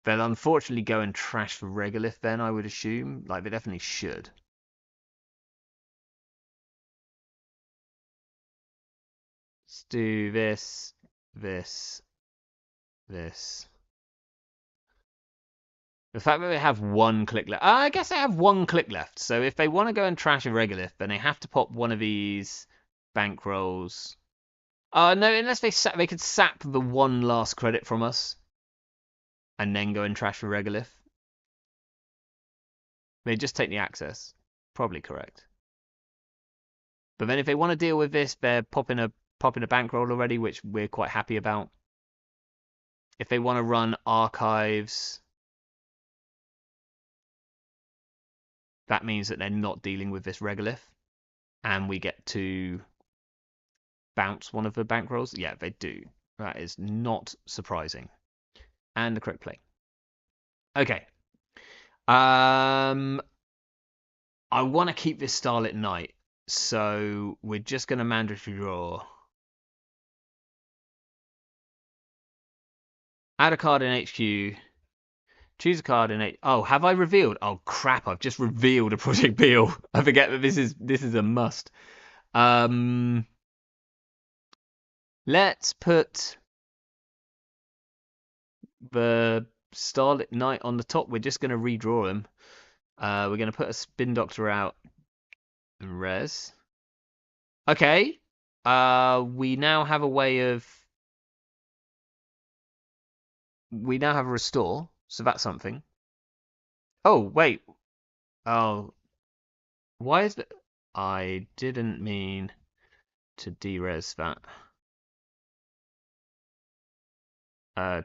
Speaker 1: They'll unfortunately go and trash for Regolith then, I would assume. Like, they definitely should. Let's do this, this, this. The fact that they have 1 click left. I guess they have 1 click left. So if they want to go and trash a Regolith, then they have to pop one of these bankrolls. No, unless they could sap the 1 last credit from us and then go and trash a Regolith. They just take the access. Probably correct. But then if they want to deal with this, they're popping a bankroll already, which we're quite happy about. If they want to run archives, that means that they're not dealing with this Regolith, and we get to bounce one of the bankrolls. Yeah, they do. That is not surprising. And the correct play. Okay. I want to keep this Starlit Knight, so we're just going to mandatory draw. Add a card in HQ. Choose a card in Oh, have I revealed? Oh crap! I've just revealed a Project Beal. I forget that this is a must. Let's put the Starlit Knight on the top. We're just going to redraw him. We're going to put a Spin Doctor out and res. Okay. We now have a way of. We now have a restore, so that's something. Oh wait. Oh. Why is it? I didn't mean to de-res that.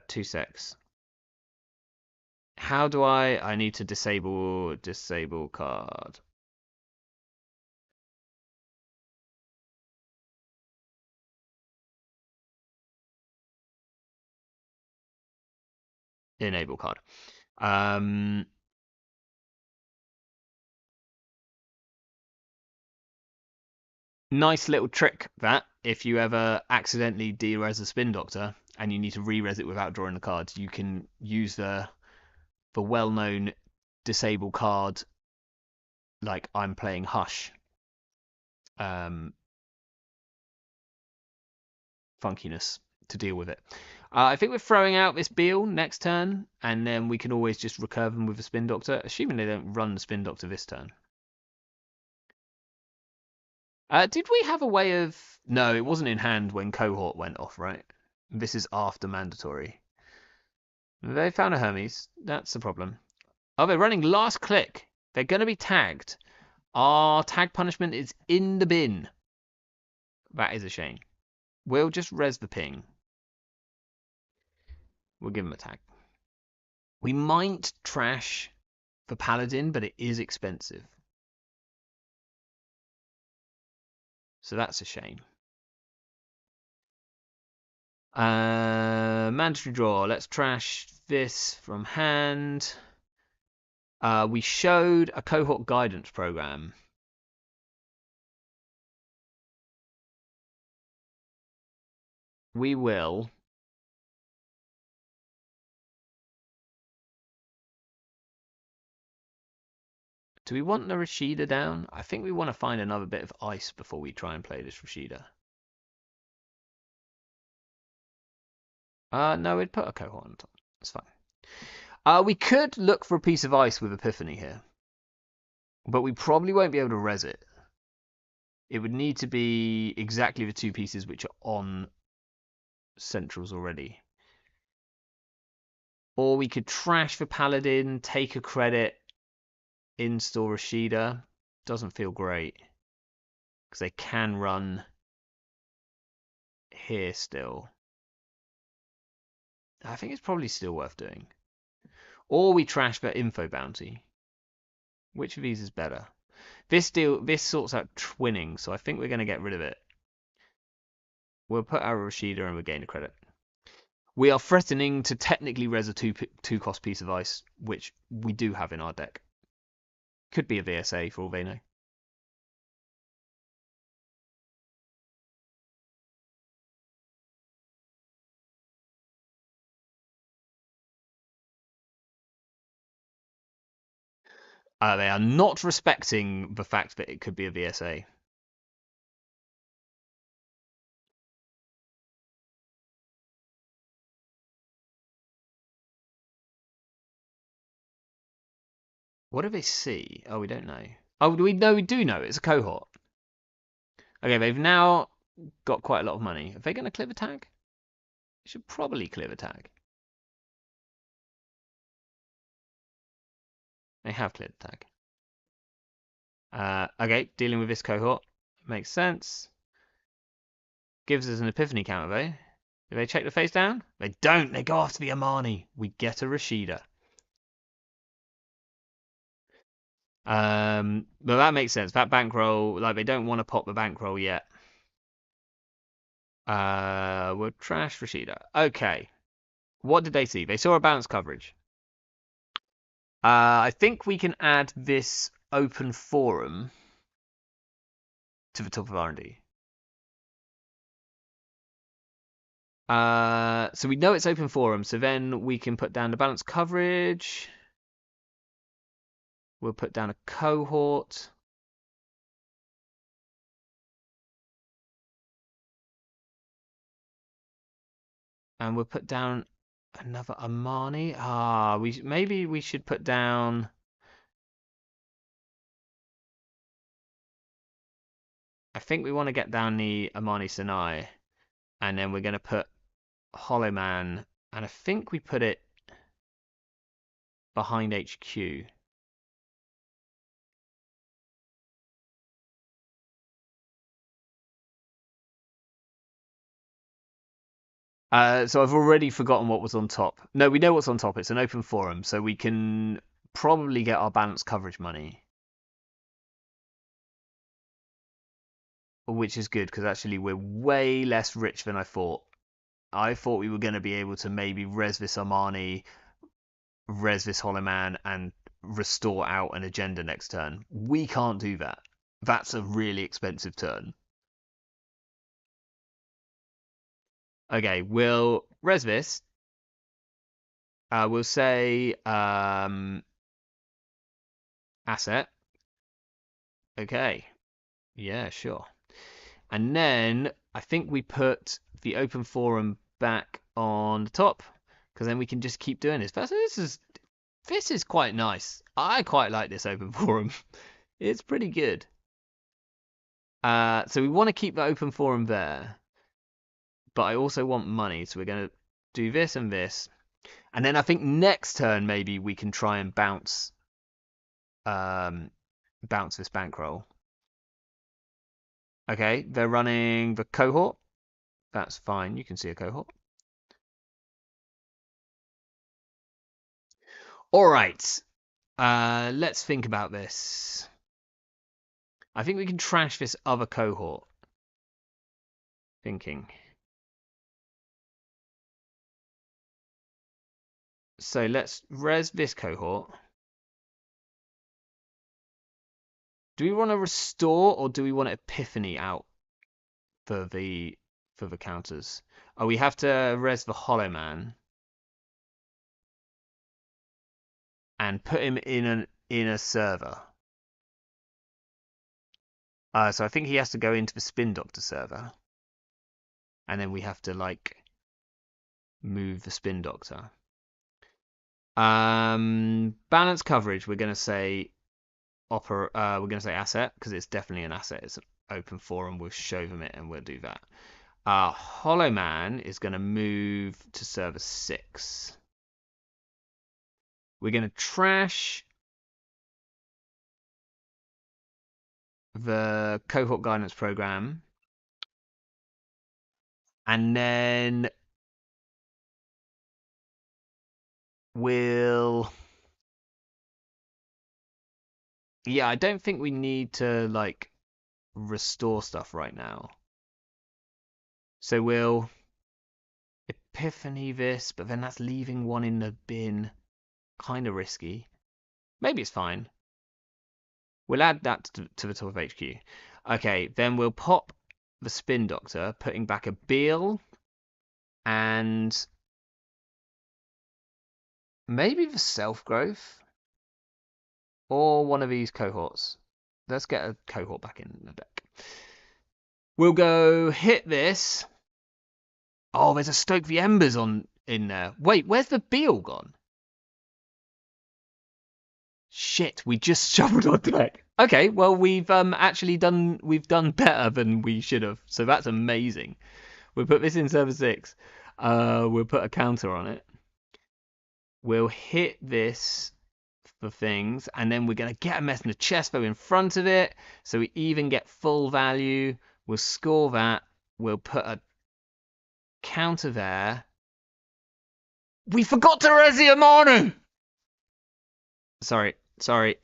Speaker 1: 2 secs. How do I need to disable card. Enable card. Nice little trick that if you ever accidentally de-res a Spin Doctor and you need to re-res it without drawing the cards, you can use the well-known disable card, like I'm playing Hush funkiness to deal with it. I think we're throwing out this Beal next turn, and then we can always just recurve them with a Spin Doctor, assuming they don't run the Spin Doctor this turn. Did we have a way of... No, it wasn't in hand when Cohort went off, right? This is after mandatory. They found a Hermes. That's the problem. Oh, they're running last click. They're going to be tagged. Our tag punishment is in the bin. That is a shame. We'll just res the ping. We'll give him a tag. We might trash for Paladin, but it is expensive. So that's a shame. Mandatory draw. Let's trash this from hand. We showed a cohort guidance program. We will. Do we want the Rashida down? I think we want to find another bit of ice before we try and play this Rashida. No, we'd put a cohort on top. That's fine. We could look for a piece of ice with Epiphany here. But we probably won't be able to res it. It would need to be exactly the two pieces which are on centrals already. Or we could trash for Paladin, take a credit, install Rashida. Doesn't feel great. Because they can run here still. I think it's probably still worth doing. Or we trash for info bounty. Which of these is better? This sorts out twinning, so I think we're going to get rid of it. We'll put our Rashida and we'll gain a credit. We are threatening to technically res a two cost piece of ice, which we do have in our deck. Could be a VSA for all they know. They are not respecting the fact that it could be a VSA. What do they see? Oh, we don't know. Oh, we know. We do know. It's a cohort. Okay, they've now got quite a lot of money. Are they going to clear the tag? They should probably clear the tag. They have cleared the tag. Okay, dealing with this cohort. Makes sense. Gives us an epiphany counter, though. Do they check the face down? They don't. They go after the Amani. We get a Rashida. But that makes sense. That bankroll, like they don't want to pop the bankroll yet. We'll trash Rashida. Okay. What did they see? They saw a balanced coverage. I think we can add this open forum to the top of R&D. So we know it's open forum, so then we can put down the balanced coverage. We'll put down a cohort. And we'll put down another Amani. Maybe we should put down. I think we want to get down the Amani Sinai, and then we're going to put Hollow Man, and I think we put it behind HQ. So I've already forgotten what was on top. No, we know what's on top. It's an open forum, so we can probably get our balanced coverage money. Which is good, because actually we're way less rich than I thought. I thought we were going to be able to maybe res this Armani, res this Hollow Man, and restore out an agenda next turn. We can't do that. That's a really expensive turn. Okay, we'll res this. We'll say asset. Okay. Yeah, sure. And then I think we put the open forum back on the top, because then we can just keep doing this. This is quite nice. I quite like this open forum. It's pretty good. So we want to keep the open forum there, but I also want money, so we're going to do this and this. And then I think next turn maybe we can try and bounce this bankroll. Okay, they're running the cohort. That's fine. You can see a cohort. All right. Let's think about this. I think we can trash this other cohort. Thinking. So let's res this cohort. Do we want to restore, or do we want epiphany out for the counters? Oh, we have to res the Hollow Man and put him in a server. So I think he has to go into the Spin Doctor server, and then we have to like move the Spin Doctor. Balance coverage. We're gonna say we're gonna say asset, because it's definitely an asset. open forum, we'll show them it and we'll do that. Hollow Man is going to move to server 6. We're going to trash the cohort guidance program, and then we'll, yeah, I don't think we need to like restore stuff right now, so we'll epiphany this, but then that's leaving one in the bin, kind of risky. Maybe it's fine. We'll add that to the top of HQ. Okay, then we'll pop the Spin Doctor, putting back a Beal and maybe the Self-Growth or one of these cohorts. Let's get a cohort back in the deck. We'll go hit this. Oh, there's a Stoke the Embers in there. Wait, where's the Beal gone? Shit, we just shuffled our deck. Okay, well we've actually done better than we should have. So that's amazing. We'll put this in server 6. We'll put a counter on it. We'll hit this for things, and then we're gonna get a Messenger Chespo in front of it, so we even get full value. We'll score that. We'll put a counter there. We forgot to Resi Amanu! Sorry. Stake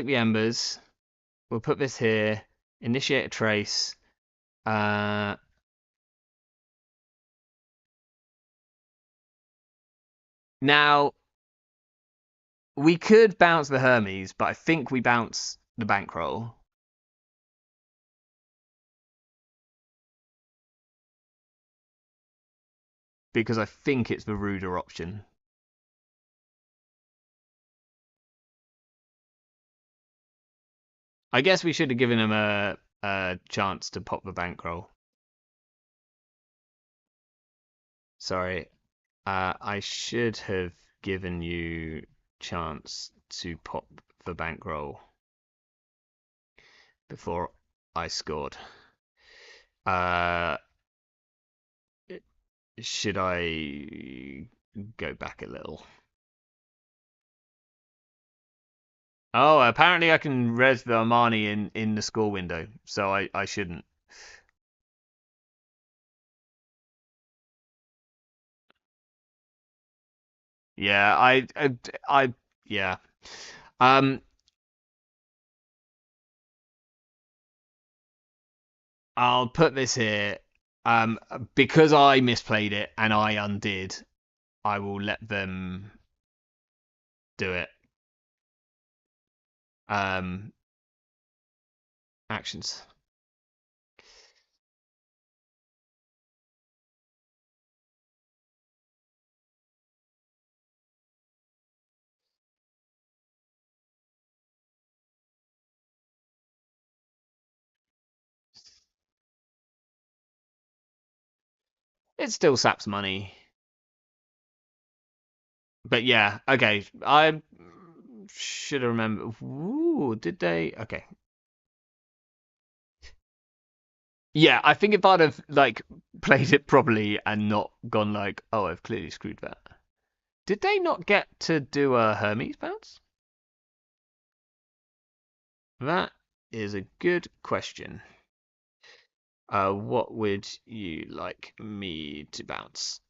Speaker 1: the Embers. We'll put this here. Initiate a trace. Now, we could bounce the Hermes, but I think we bounce the bankroll. Because I think it's the ruder option. I guess we should have given him a chance to pop the bankroll. Sorry. I should have given you chance to pop the bankroll before I scored. Should I go back a little? Oh, apparently I can res the Armani in the score window, so I shouldn't. Yeah, yeah. I'll put this here. Because I misplayed it and I undid, I will let them do it. Actions. It still saps money. But yeah, okay. I should have remembered. Ooh, did they? Okay. Yeah, I think if I'd have like played it properly and not gone like, oh, I've clearly screwed that. Did they not get to do a Hermes bounce? That is a good question. What would you like me to bounce?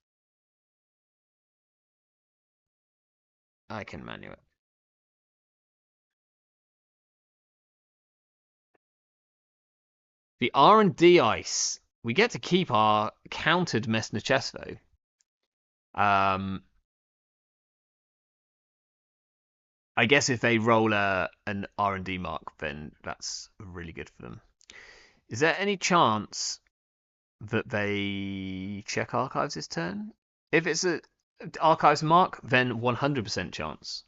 Speaker 1: I can manual it. The R&D ice. We get to keep our countered Messner chest though. I guess if they roll an R&D mark, then that's really good for them. Is there any chance that they check archives this turn? If it's a archives mark, then 100% chance.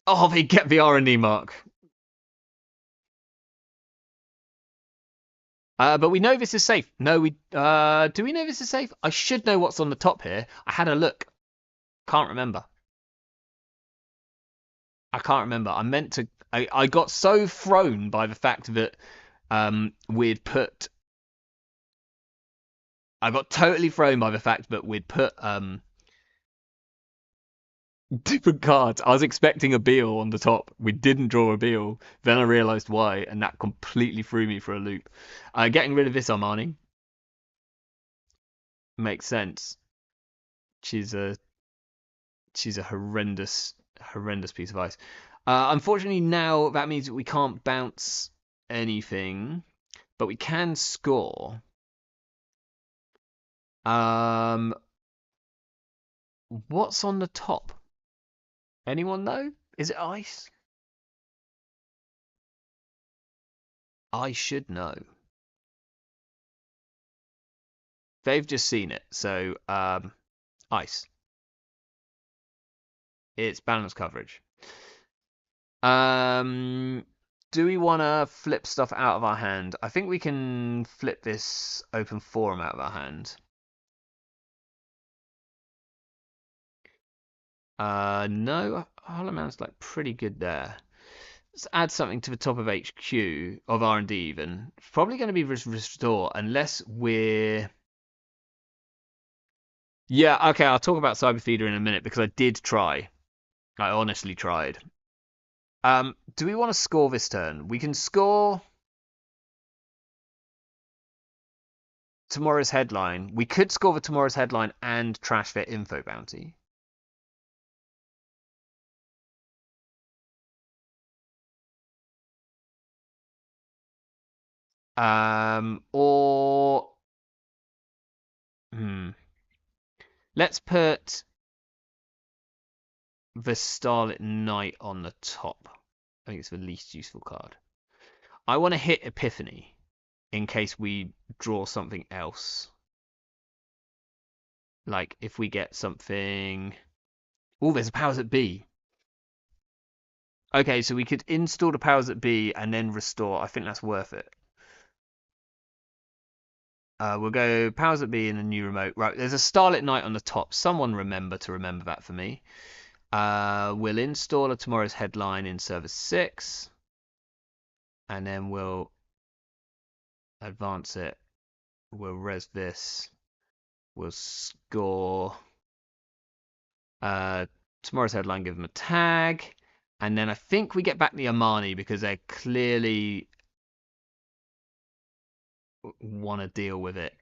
Speaker 1: Oh, they get the R&D mark. But we know this is safe. No, we do we know this is safe? I should know what's on the top here. I had a look. Can't remember. I can't remember. I meant to. I got so thrown by the fact that we'd put. I got totally thrown by the fact that we'd put different cards. I was expecting a Beal on the top. We didn't draw a Beal. Then I realised why, and that completely threw me for a loop. Getting rid of this Armani makes sense. She's a she's a horrendous piece of ice. Unfortunately, now that means that we can't bounce anything, but we can score. What's on the top? Anyone know? Is it ice? I should know. They've just seen it, so ice. It's balanced coverage. Do we want to flip stuff out of our hand? I think we can flip this open forum out of our hand. No, Hollow Man's like pretty good there. Let's add something to the top of HQ of R&D even. It's probably going to be restore unless we're. Yeah, okay. I'll talk about Cyber Feeder in a minute because I did try. I honestly tried. Do we want to score this turn? We can score tomorrow's headline. We could score the tomorrow's headline and trash their info bounty. Or let's put the Starlit Knight on the top. I think it's the least useful card. I want to hit Epiphany in case we draw something else. Like if we get something. Oh, there's a powers that be. Okay, so we could install the powers that be and then restore. I think that's worth it. We'll go powers that be in the new remote. Right, there's a Starlit Knight on the top. Someone remember that for me. We'll install a tomorrow's headline in service 6. And then we'll advance it. We'll res this. We'll score. Tomorrow's headline, give them a tag. And then I think we get back the Armani because they clearly want to deal with it.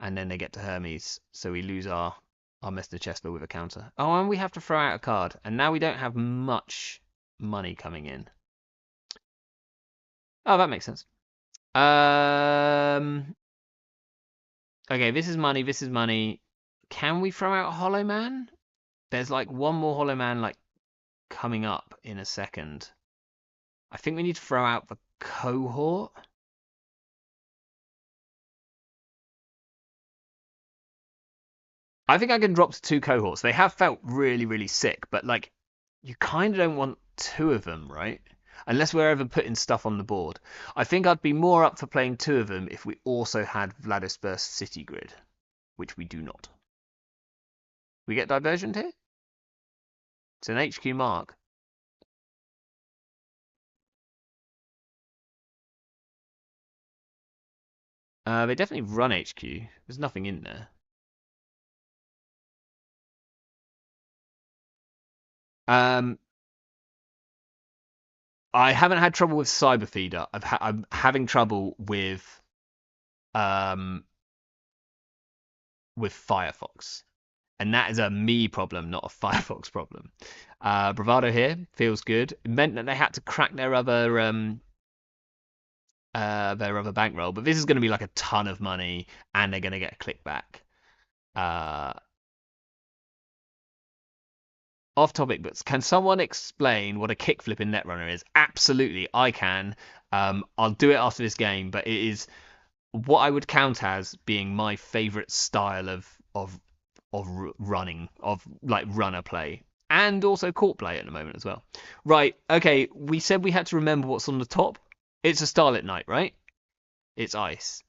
Speaker 1: And then they get to Hermes. So we lose our Mr. Chesler with a counter. Oh, and we have to throw out a card. And now we don't have much money coming in. Oh, that makes sense. Okay, this is money. This is money. Can we throw out Hollow Man? There's like one more Hollow Man like coming up in a second. I think we need to throw out the cohort. I think I can drop to 2 cohorts. They have felt really, really sick, but like you kind of don't want 2 of them, right? Unless we're ever putting stuff on the board. I think I'd be more up for playing 2 of them if we also had Vladisburst City Grid, which we do not. We get diversioned here? It's an HQ mark. They definitely run HQ. There's nothing in there. I haven't had trouble with Cyber Feeder. I'm having trouble with Firefox, and that is a me problem, not a Firefox problem. Bravado here feels good. It meant that they had to crack their other bankroll, but this is going to be like a ton of money, and they're going to get a click back. Off topic, but can someone explain what a kickflip in Netrunner is? Absolutely, I can. I'll do it after this game, but it is what I would count as being my favorite style of running, of like runner play, and also court play at the moment as well. Right, okay, we said we had to remember what's on the top. It's a Starlit Knight, right? It's ice.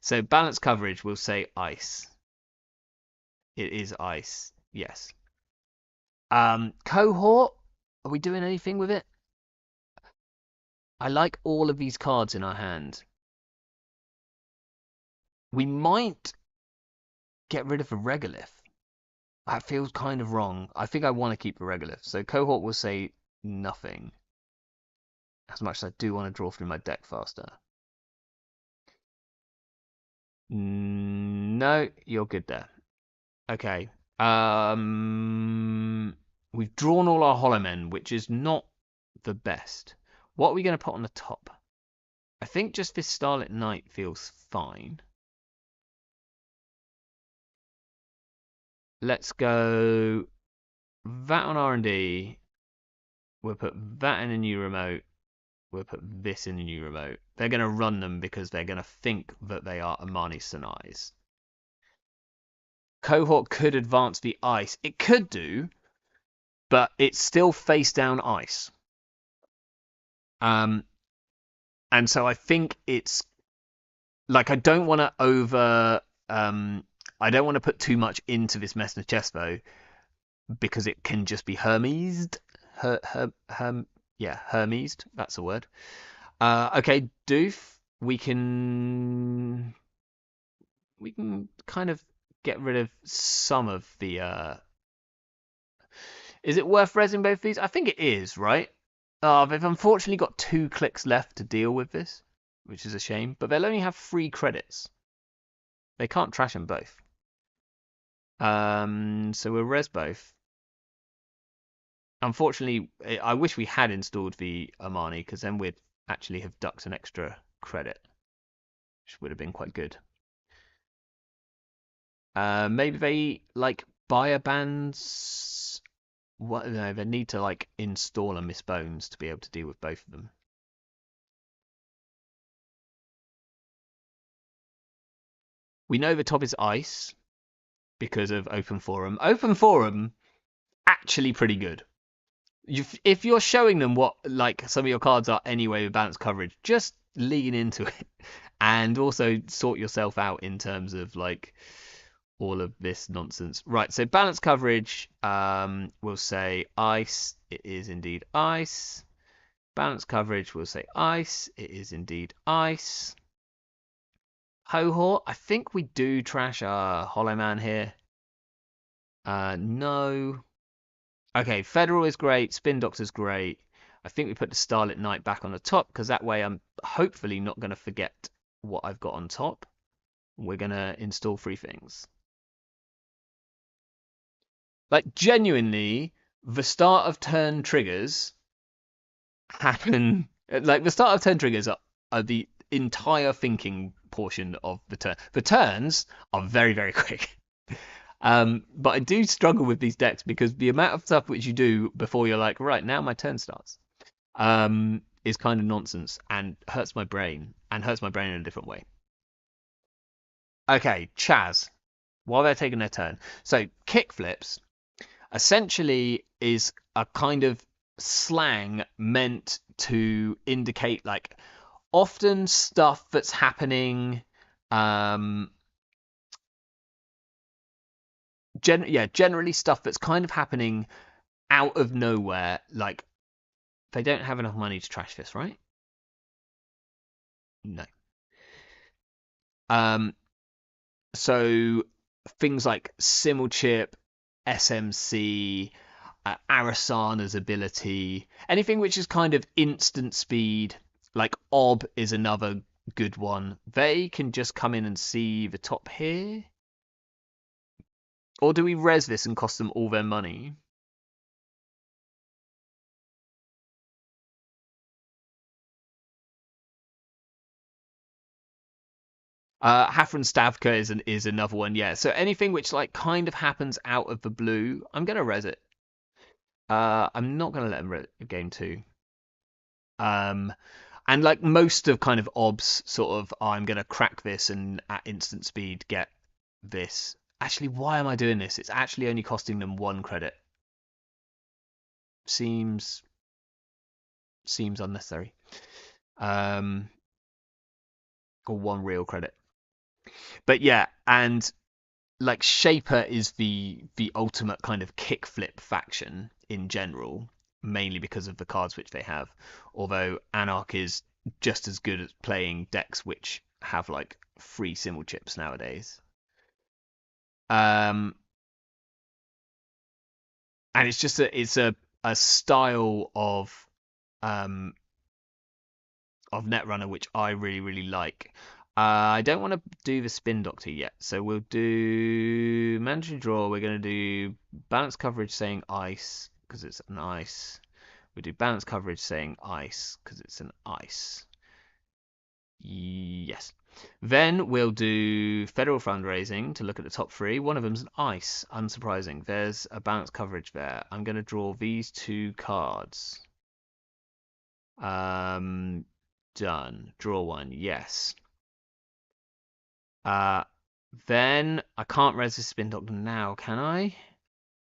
Speaker 1: So balance coverage will say ice. It is ice. Yes. Cohort. Are we doing anything with it? I like all of these cards in our hand. We might get rid of a regolith. That feels kind of wrong. I think I want to keep the regolith. So cohort will say nothing. As much as I do want to draw through my deck faster. No, you're good there. Okay. We've drawn all our hollow men, which is not the best. What are we going to put on the top? I think just this Starlit Night feels fine. Let's go that on R&D. We'll put that in a new remote. We'll put this in a new remote. They're going to run them because they're going to think that they are Amani Sanais. Cohort could advance the ice. It could do, but it's still face down ice. And so I think it's like I don't want to I don't want to put too much into this Messner Chesvo because it can just be Hermesed. Hermesed. That's a word. Okay, Doof. We can kind of get rid of some of the. Is it worth resing both these? I think it is, right? They've unfortunately got 2 clicks left to deal with this, which is a shame. But they'll only have 3 credits. They can't trash them both. So we'll res both. Unfortunately, I wish we had installed the Amani because then we'd actually have ducked an extra credit, which would have been quite good. Maybe they like biobands. What? No, they need to like install a Miss Bones to be able to deal with both of them. We know the top is ice because of Open Forum. Open Forum, actually pretty good. If you're showing them what like some of your cards are anyway with balanced coverage, just lean into it and also sort yourself out in terms of like all of this nonsense. Right, so balanced coverage will say ice. It is indeed ice. Balanced coverage will say ice. It is indeed ice. Cohort, I think we do trash our Hollow Man here. No. Okay, Federal is great. Spin Doctor's great. I think we put the Starlit Night back on the top because that way I'm hopefully not going to forget what I've got on top. We're going to install 3 things. Like, genuinely, the start of turn triggers happen. Like, the start of turn triggers are the entire thinking portion of the turn. The turns are very, very quick. But I do struggle with these decks because the amount of stuff which you do before you're like, right, now my turn starts, is kind of nonsense and hurts my brain in a different way. Okay, Chaz, while they're taking their turn. So kick flips essentially is a kind of slang meant to indicate like often stuff that's happening generally stuff that's kind of happening out of nowhere. Like they don't have enough money to trash this, right? No. So things like Simulchip, SMC, Arasana's ability, anything which is kind of instant speed, like Ob is another good one. They can just come in and see the top here. Or do we res this and cost them all their money? Hafren Stavka is another one, yeah. So anything which like kind of happens out of the blue, I'm gonna res it. I'm not gonna let them res game 2. And like most of kind of Ob's sort of, I'm gonna crack this and at instant speed get this. Actually, why am I doing this? It's actually only costing them 1 credit. Seems unnecessary. or 1 real credit. But yeah, and like Shaper is the ultimate kind of kickflip faction in general, mainly because of the cards which they have. Although Anarch is just as good at playing decks which have like free symbol chips nowadays. Um, and it's just a style um of Netrunner which I really like. I don't want to do the Spin Doctor yet, so we'll do mandatory draw. We're going to do balance coverage saying ice because it's an ice. We do balance coverage saying ice because it's an ice. Yes. Then we'll do federal fundraising to look at the top 3. One of them's an ice. Unsurprising. There's a balance coverage there. I'm going to draw these 2 cards. Done. Draw 1. Yes. Then I can't resist Spin Doctor now, can I?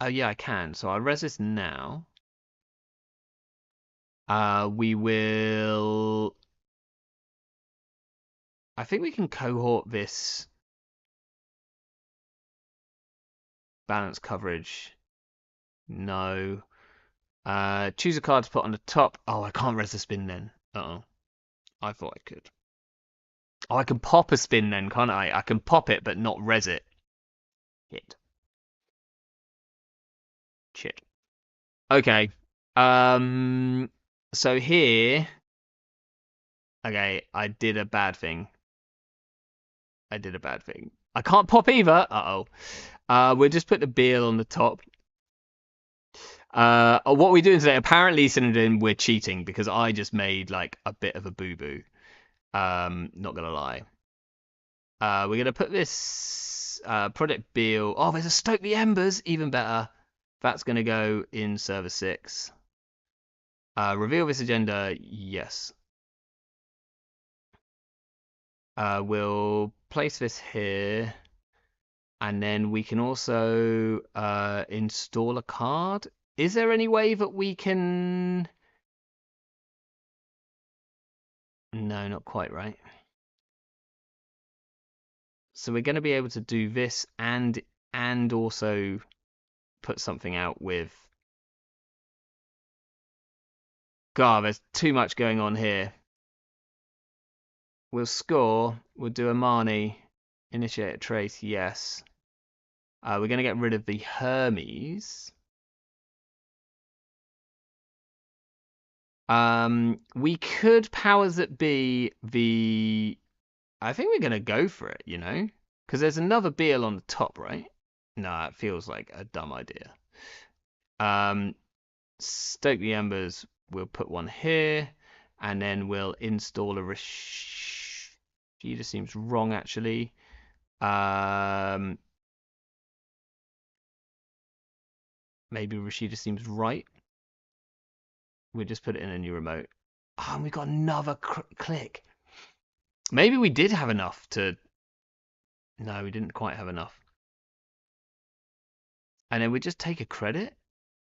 Speaker 1: Oh yeah, I can. So I'll resist now. We will. I think we can cohort this balance coverage. No. Choose a card to put on the top. Oh, I can't resist spin then. Uh-oh. I thought I could. Oh, I can pop a spin then, can't I? I can pop it, but not res it. Hit. Shit. Okay. So here. Okay, I did a bad thing. I did a bad thing. I can't pop either. Uh-oh. We'll just put the Beal on the top. What we're doing today, apparently, Synonym, we're cheating because I just made like a bit of a boo-boo. Not gonna lie. We're gonna put this product Beal. Oh, there's a Stoke the Embers, even better. That's gonna go in server 6. Reveal this agenda, yes. We'll place this here. And then we can also install a card. Is there any way that we can... No, not quite, right? So we're going to be able to do this and also put something out with... God, there's too much going on here. We'll score. We'll do a Marnie. Initiate a trace, yes. We're going to get rid of the Hermes. We could powers that be the... I think we're going to go for it, you know? Because there's another Beal on the top, right? No, it feels like a dumb idea. Stoke the Embers, we'll put one here. And then we'll install a Rashida. Seems wrong, actually. Maybe Rashida seems right. We'll just put it in a new remote. Oh, and we got another click. Maybe we did have enough to... No, we didn't quite have enough. And then we just take a credit.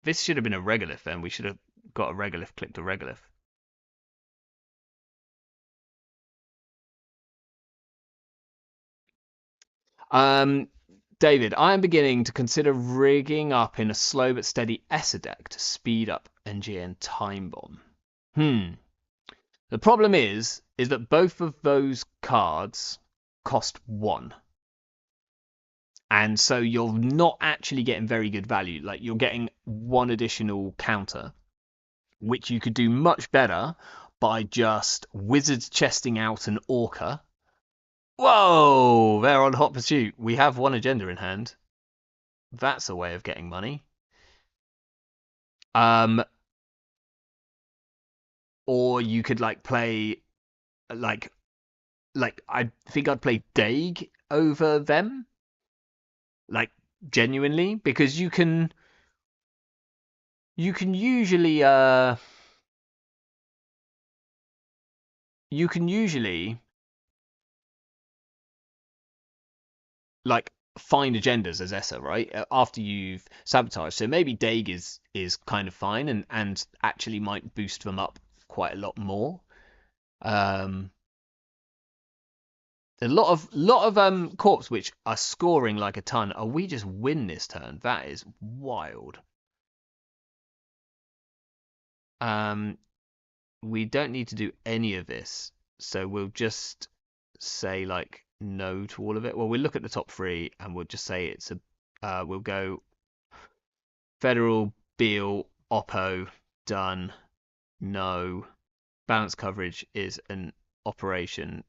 Speaker 1: This should have been a regolith then. We should have got a regolith, clicked a regolith. David, I am beginning to consider rigging up in a slow but steady Esser deck to speed up NGN Time Bomb. The problem is that both of those cards cost 1. And so you're not actually getting very good value. Like, you're getting 1 additional counter, which you could do much better by just wizard chesting out an Orca. Whoa, they're on Hot Pursuit. We have 1 agenda in hand. That's a way of getting money. Or you could like play like I think I'd play Daig over them. Like, genuinely, because you can usually like find agendas as Essa, right? After you've sabotaged. So maybe Daig is kind of fine and actually might boost them up quite a lot more. A lot of corps which are scoring like a ton. Oh, we just win this turn. That is wild. Um, we don't need to do any of this, so we'll just say like no to all of it. Well, we'll look at the top three and we'll just say it's a. We'll go Federal, Beal, Oppo, done. No. Balance coverage is an operation.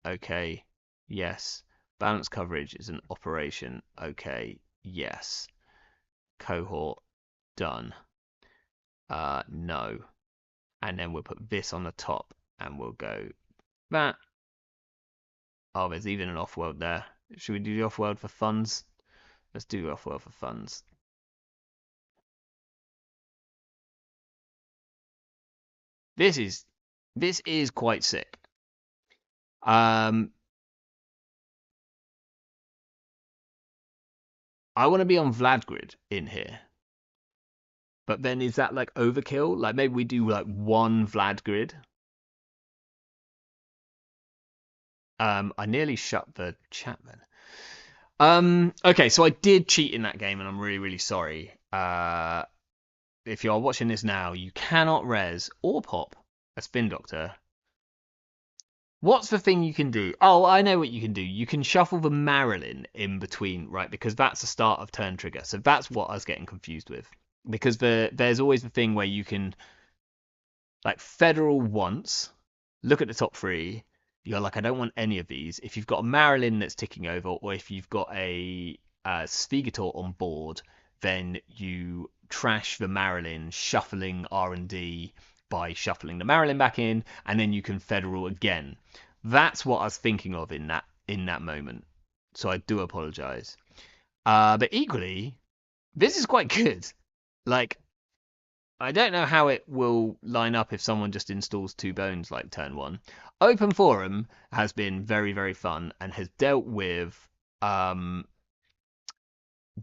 Speaker 1: Okay. Yes. Balance coverage is an operation. Okay. Yes. Cohort. Done. No. And then we'll put this on the top and we'll go that. Oh, there's even an off-world there. Should we do the off-world for funds? Let's do the off-world for funds. This is quite sick. Um, I want to be on Vladgrid in here. But then is that like overkill? Like maybe we do like one Vladgrid. I nearly shut the chat then. Okay, so I did cheat in that game and I'm really, really sorry. If you are watching this now, you cannot res or pop a spin doctor. What's the thing you can do? Oh, I know what you can do. You can shuffle the Marilyn in between, right? Because that's the start of turn trigger. So that's what I was getting confused with. Because there's always the thing where you can like Federal once, look at the top three. You're like, I don't want any of these. If you've got a Marilyn that's ticking over, or if you've got a Svigator on board, then you trash the Marilyn, shuffling R&D by shuffling the Marilyn back in, and then you can Federal again. That's what I was thinking of in that moment. So I do apologize. But equally, this is quite good. Like, I don't know how it will line up if someone just installs two bones like turn one. Open Forum has been very, very fun and has um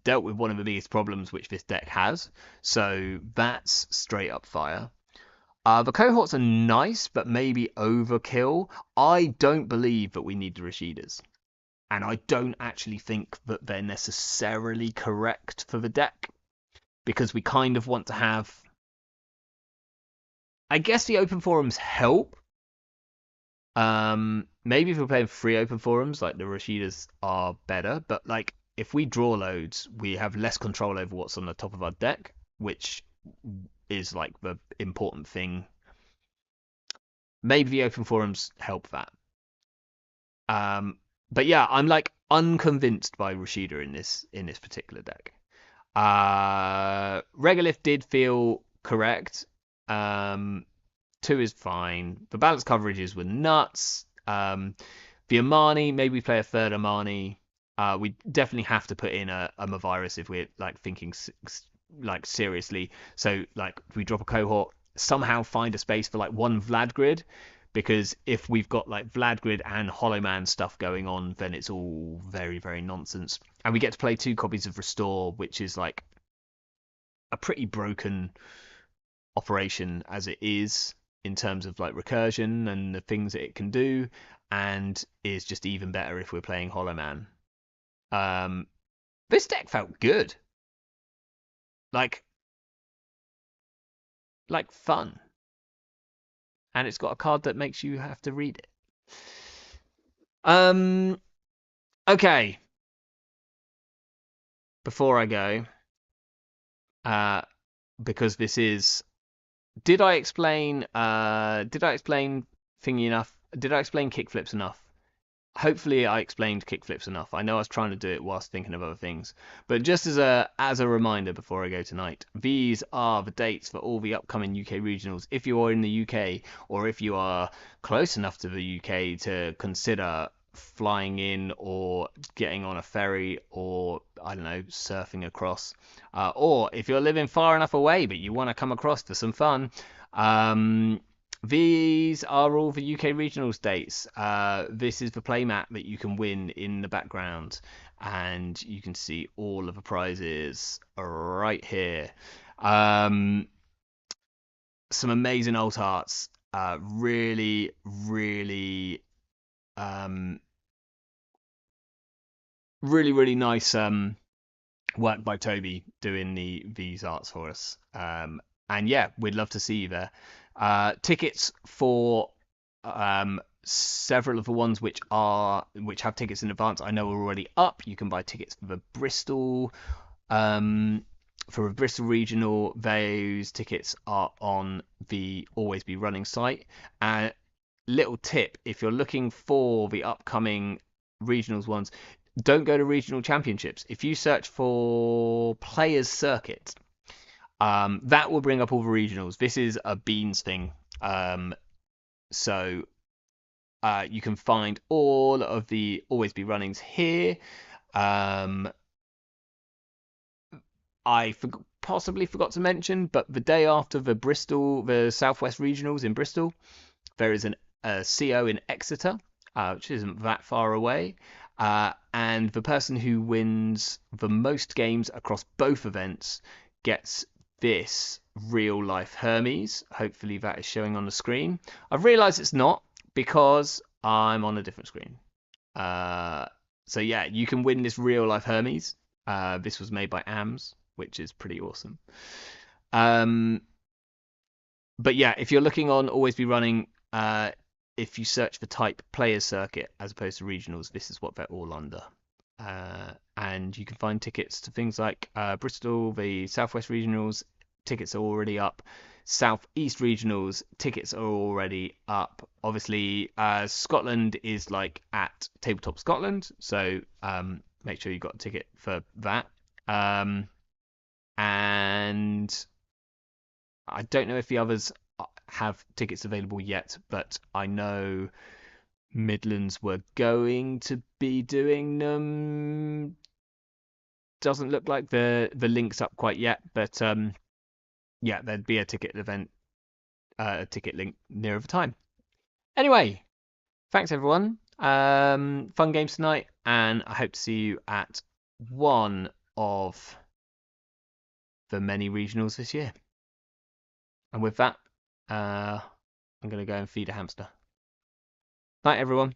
Speaker 1: dealt with one of the biggest problems which this deck has. So that's straight up fire. The cohorts are nice, but maybe overkill. I don't believe that we need the Rashidas. And I don't actually think that they're necessarily correct for the deck. Because we kind of want to have. I guess the open forums help. Maybe if we're playing free open forums, like the Rashidas are better. But like if we draw loads, we have less control over what's on the top of our deck, which is like the important thing. Maybe the open forums help that. But yeah, I'm like unconvinced by Rashida in this particular deck. Regolith did feel correct. 2 is fine. The balance coverages were nuts. The Amani, maybe we play a third Amani. We definitely have to put in a Mavirus if we're like thinking like seriously. So like we drop a cohort, somehow find a space for like one Vladgrid, because if we've got like Vladgrid and Hollow Man stuff going on, then it's all very, very nonsense. And we get to play 2 copies of Restore, which is like a pretty broken operation as it is in terms of like recursion and the things that it can do, and is just even better if we're playing Hollow Man. This deck felt good, like fun, and it's got a card that makes you have to read it. Okay. Before I go, because this is. Did I explain? Did I explain thingy enough? Did I explain kickflips enough? Hopefully, I explained kickflips enough. I know I was trying to do it whilst thinking of other things, but just as a reminder before I go tonight, these are the dates for all the upcoming UK regionals. If you are in the UK, or if you are close enough to the UK to consider flying in or getting on a ferry, or I don't know, surfing across, or if you're living far enough away but you want to come across for some fun, these are all the UK regionals dates. This is the playmat that you can win in the background, and you can see all of the prizes right here. Some amazing old hearts. Really, really really, really nice work by Toby doing these arts for us. And yeah, we'd love to see you there. Tickets for several of the ones which have tickets in advance, I know are already up. You can buy tickets um, for a Bristol regional. Those tickets are on the Always Be Running site. And little tip: if you're looking for the upcoming regionals ones, don't go to regional championships. If you search for players circuit, that will bring up all the regionals. This is a beans thing. So you can find all of the Always Be Runnings here. Um, I possibly forgot to mention, but the day after the Southwest Regionals in Bristol, there is a CO in Exeter, which isn't that far away. And the person who wins the most games across both events gets this real life Hermes. Hopefully that is showing on the screen. I've realised it's not because I'm on a different screen. So yeah, you can win this real life Hermes. This was made by AMS, which is pretty awesome. Um, but yeah, if you're looking on Always Be Running, if you search for type players circuit as opposed to regionals, this is what they're all under. And you can find tickets to things like Bristol, the Southwest Regionals. Tickets are already up. Southeast Regionals tickets are already up. Obviously, Scotland is like at Tabletop Scotland, so make sure you got a ticket for that. And I don't know if the others have tickets available yet, but I know Midlands were going to be doing them. Doesn't look like the link's up quite yet, but yeah, there'd be a a ticket link nearer the time. Anyway, thanks everyone. Fun games tonight, and I hope to see you at one of the many regionals this year. And with that, I'm going to go and feed a hamster. Night, everyone.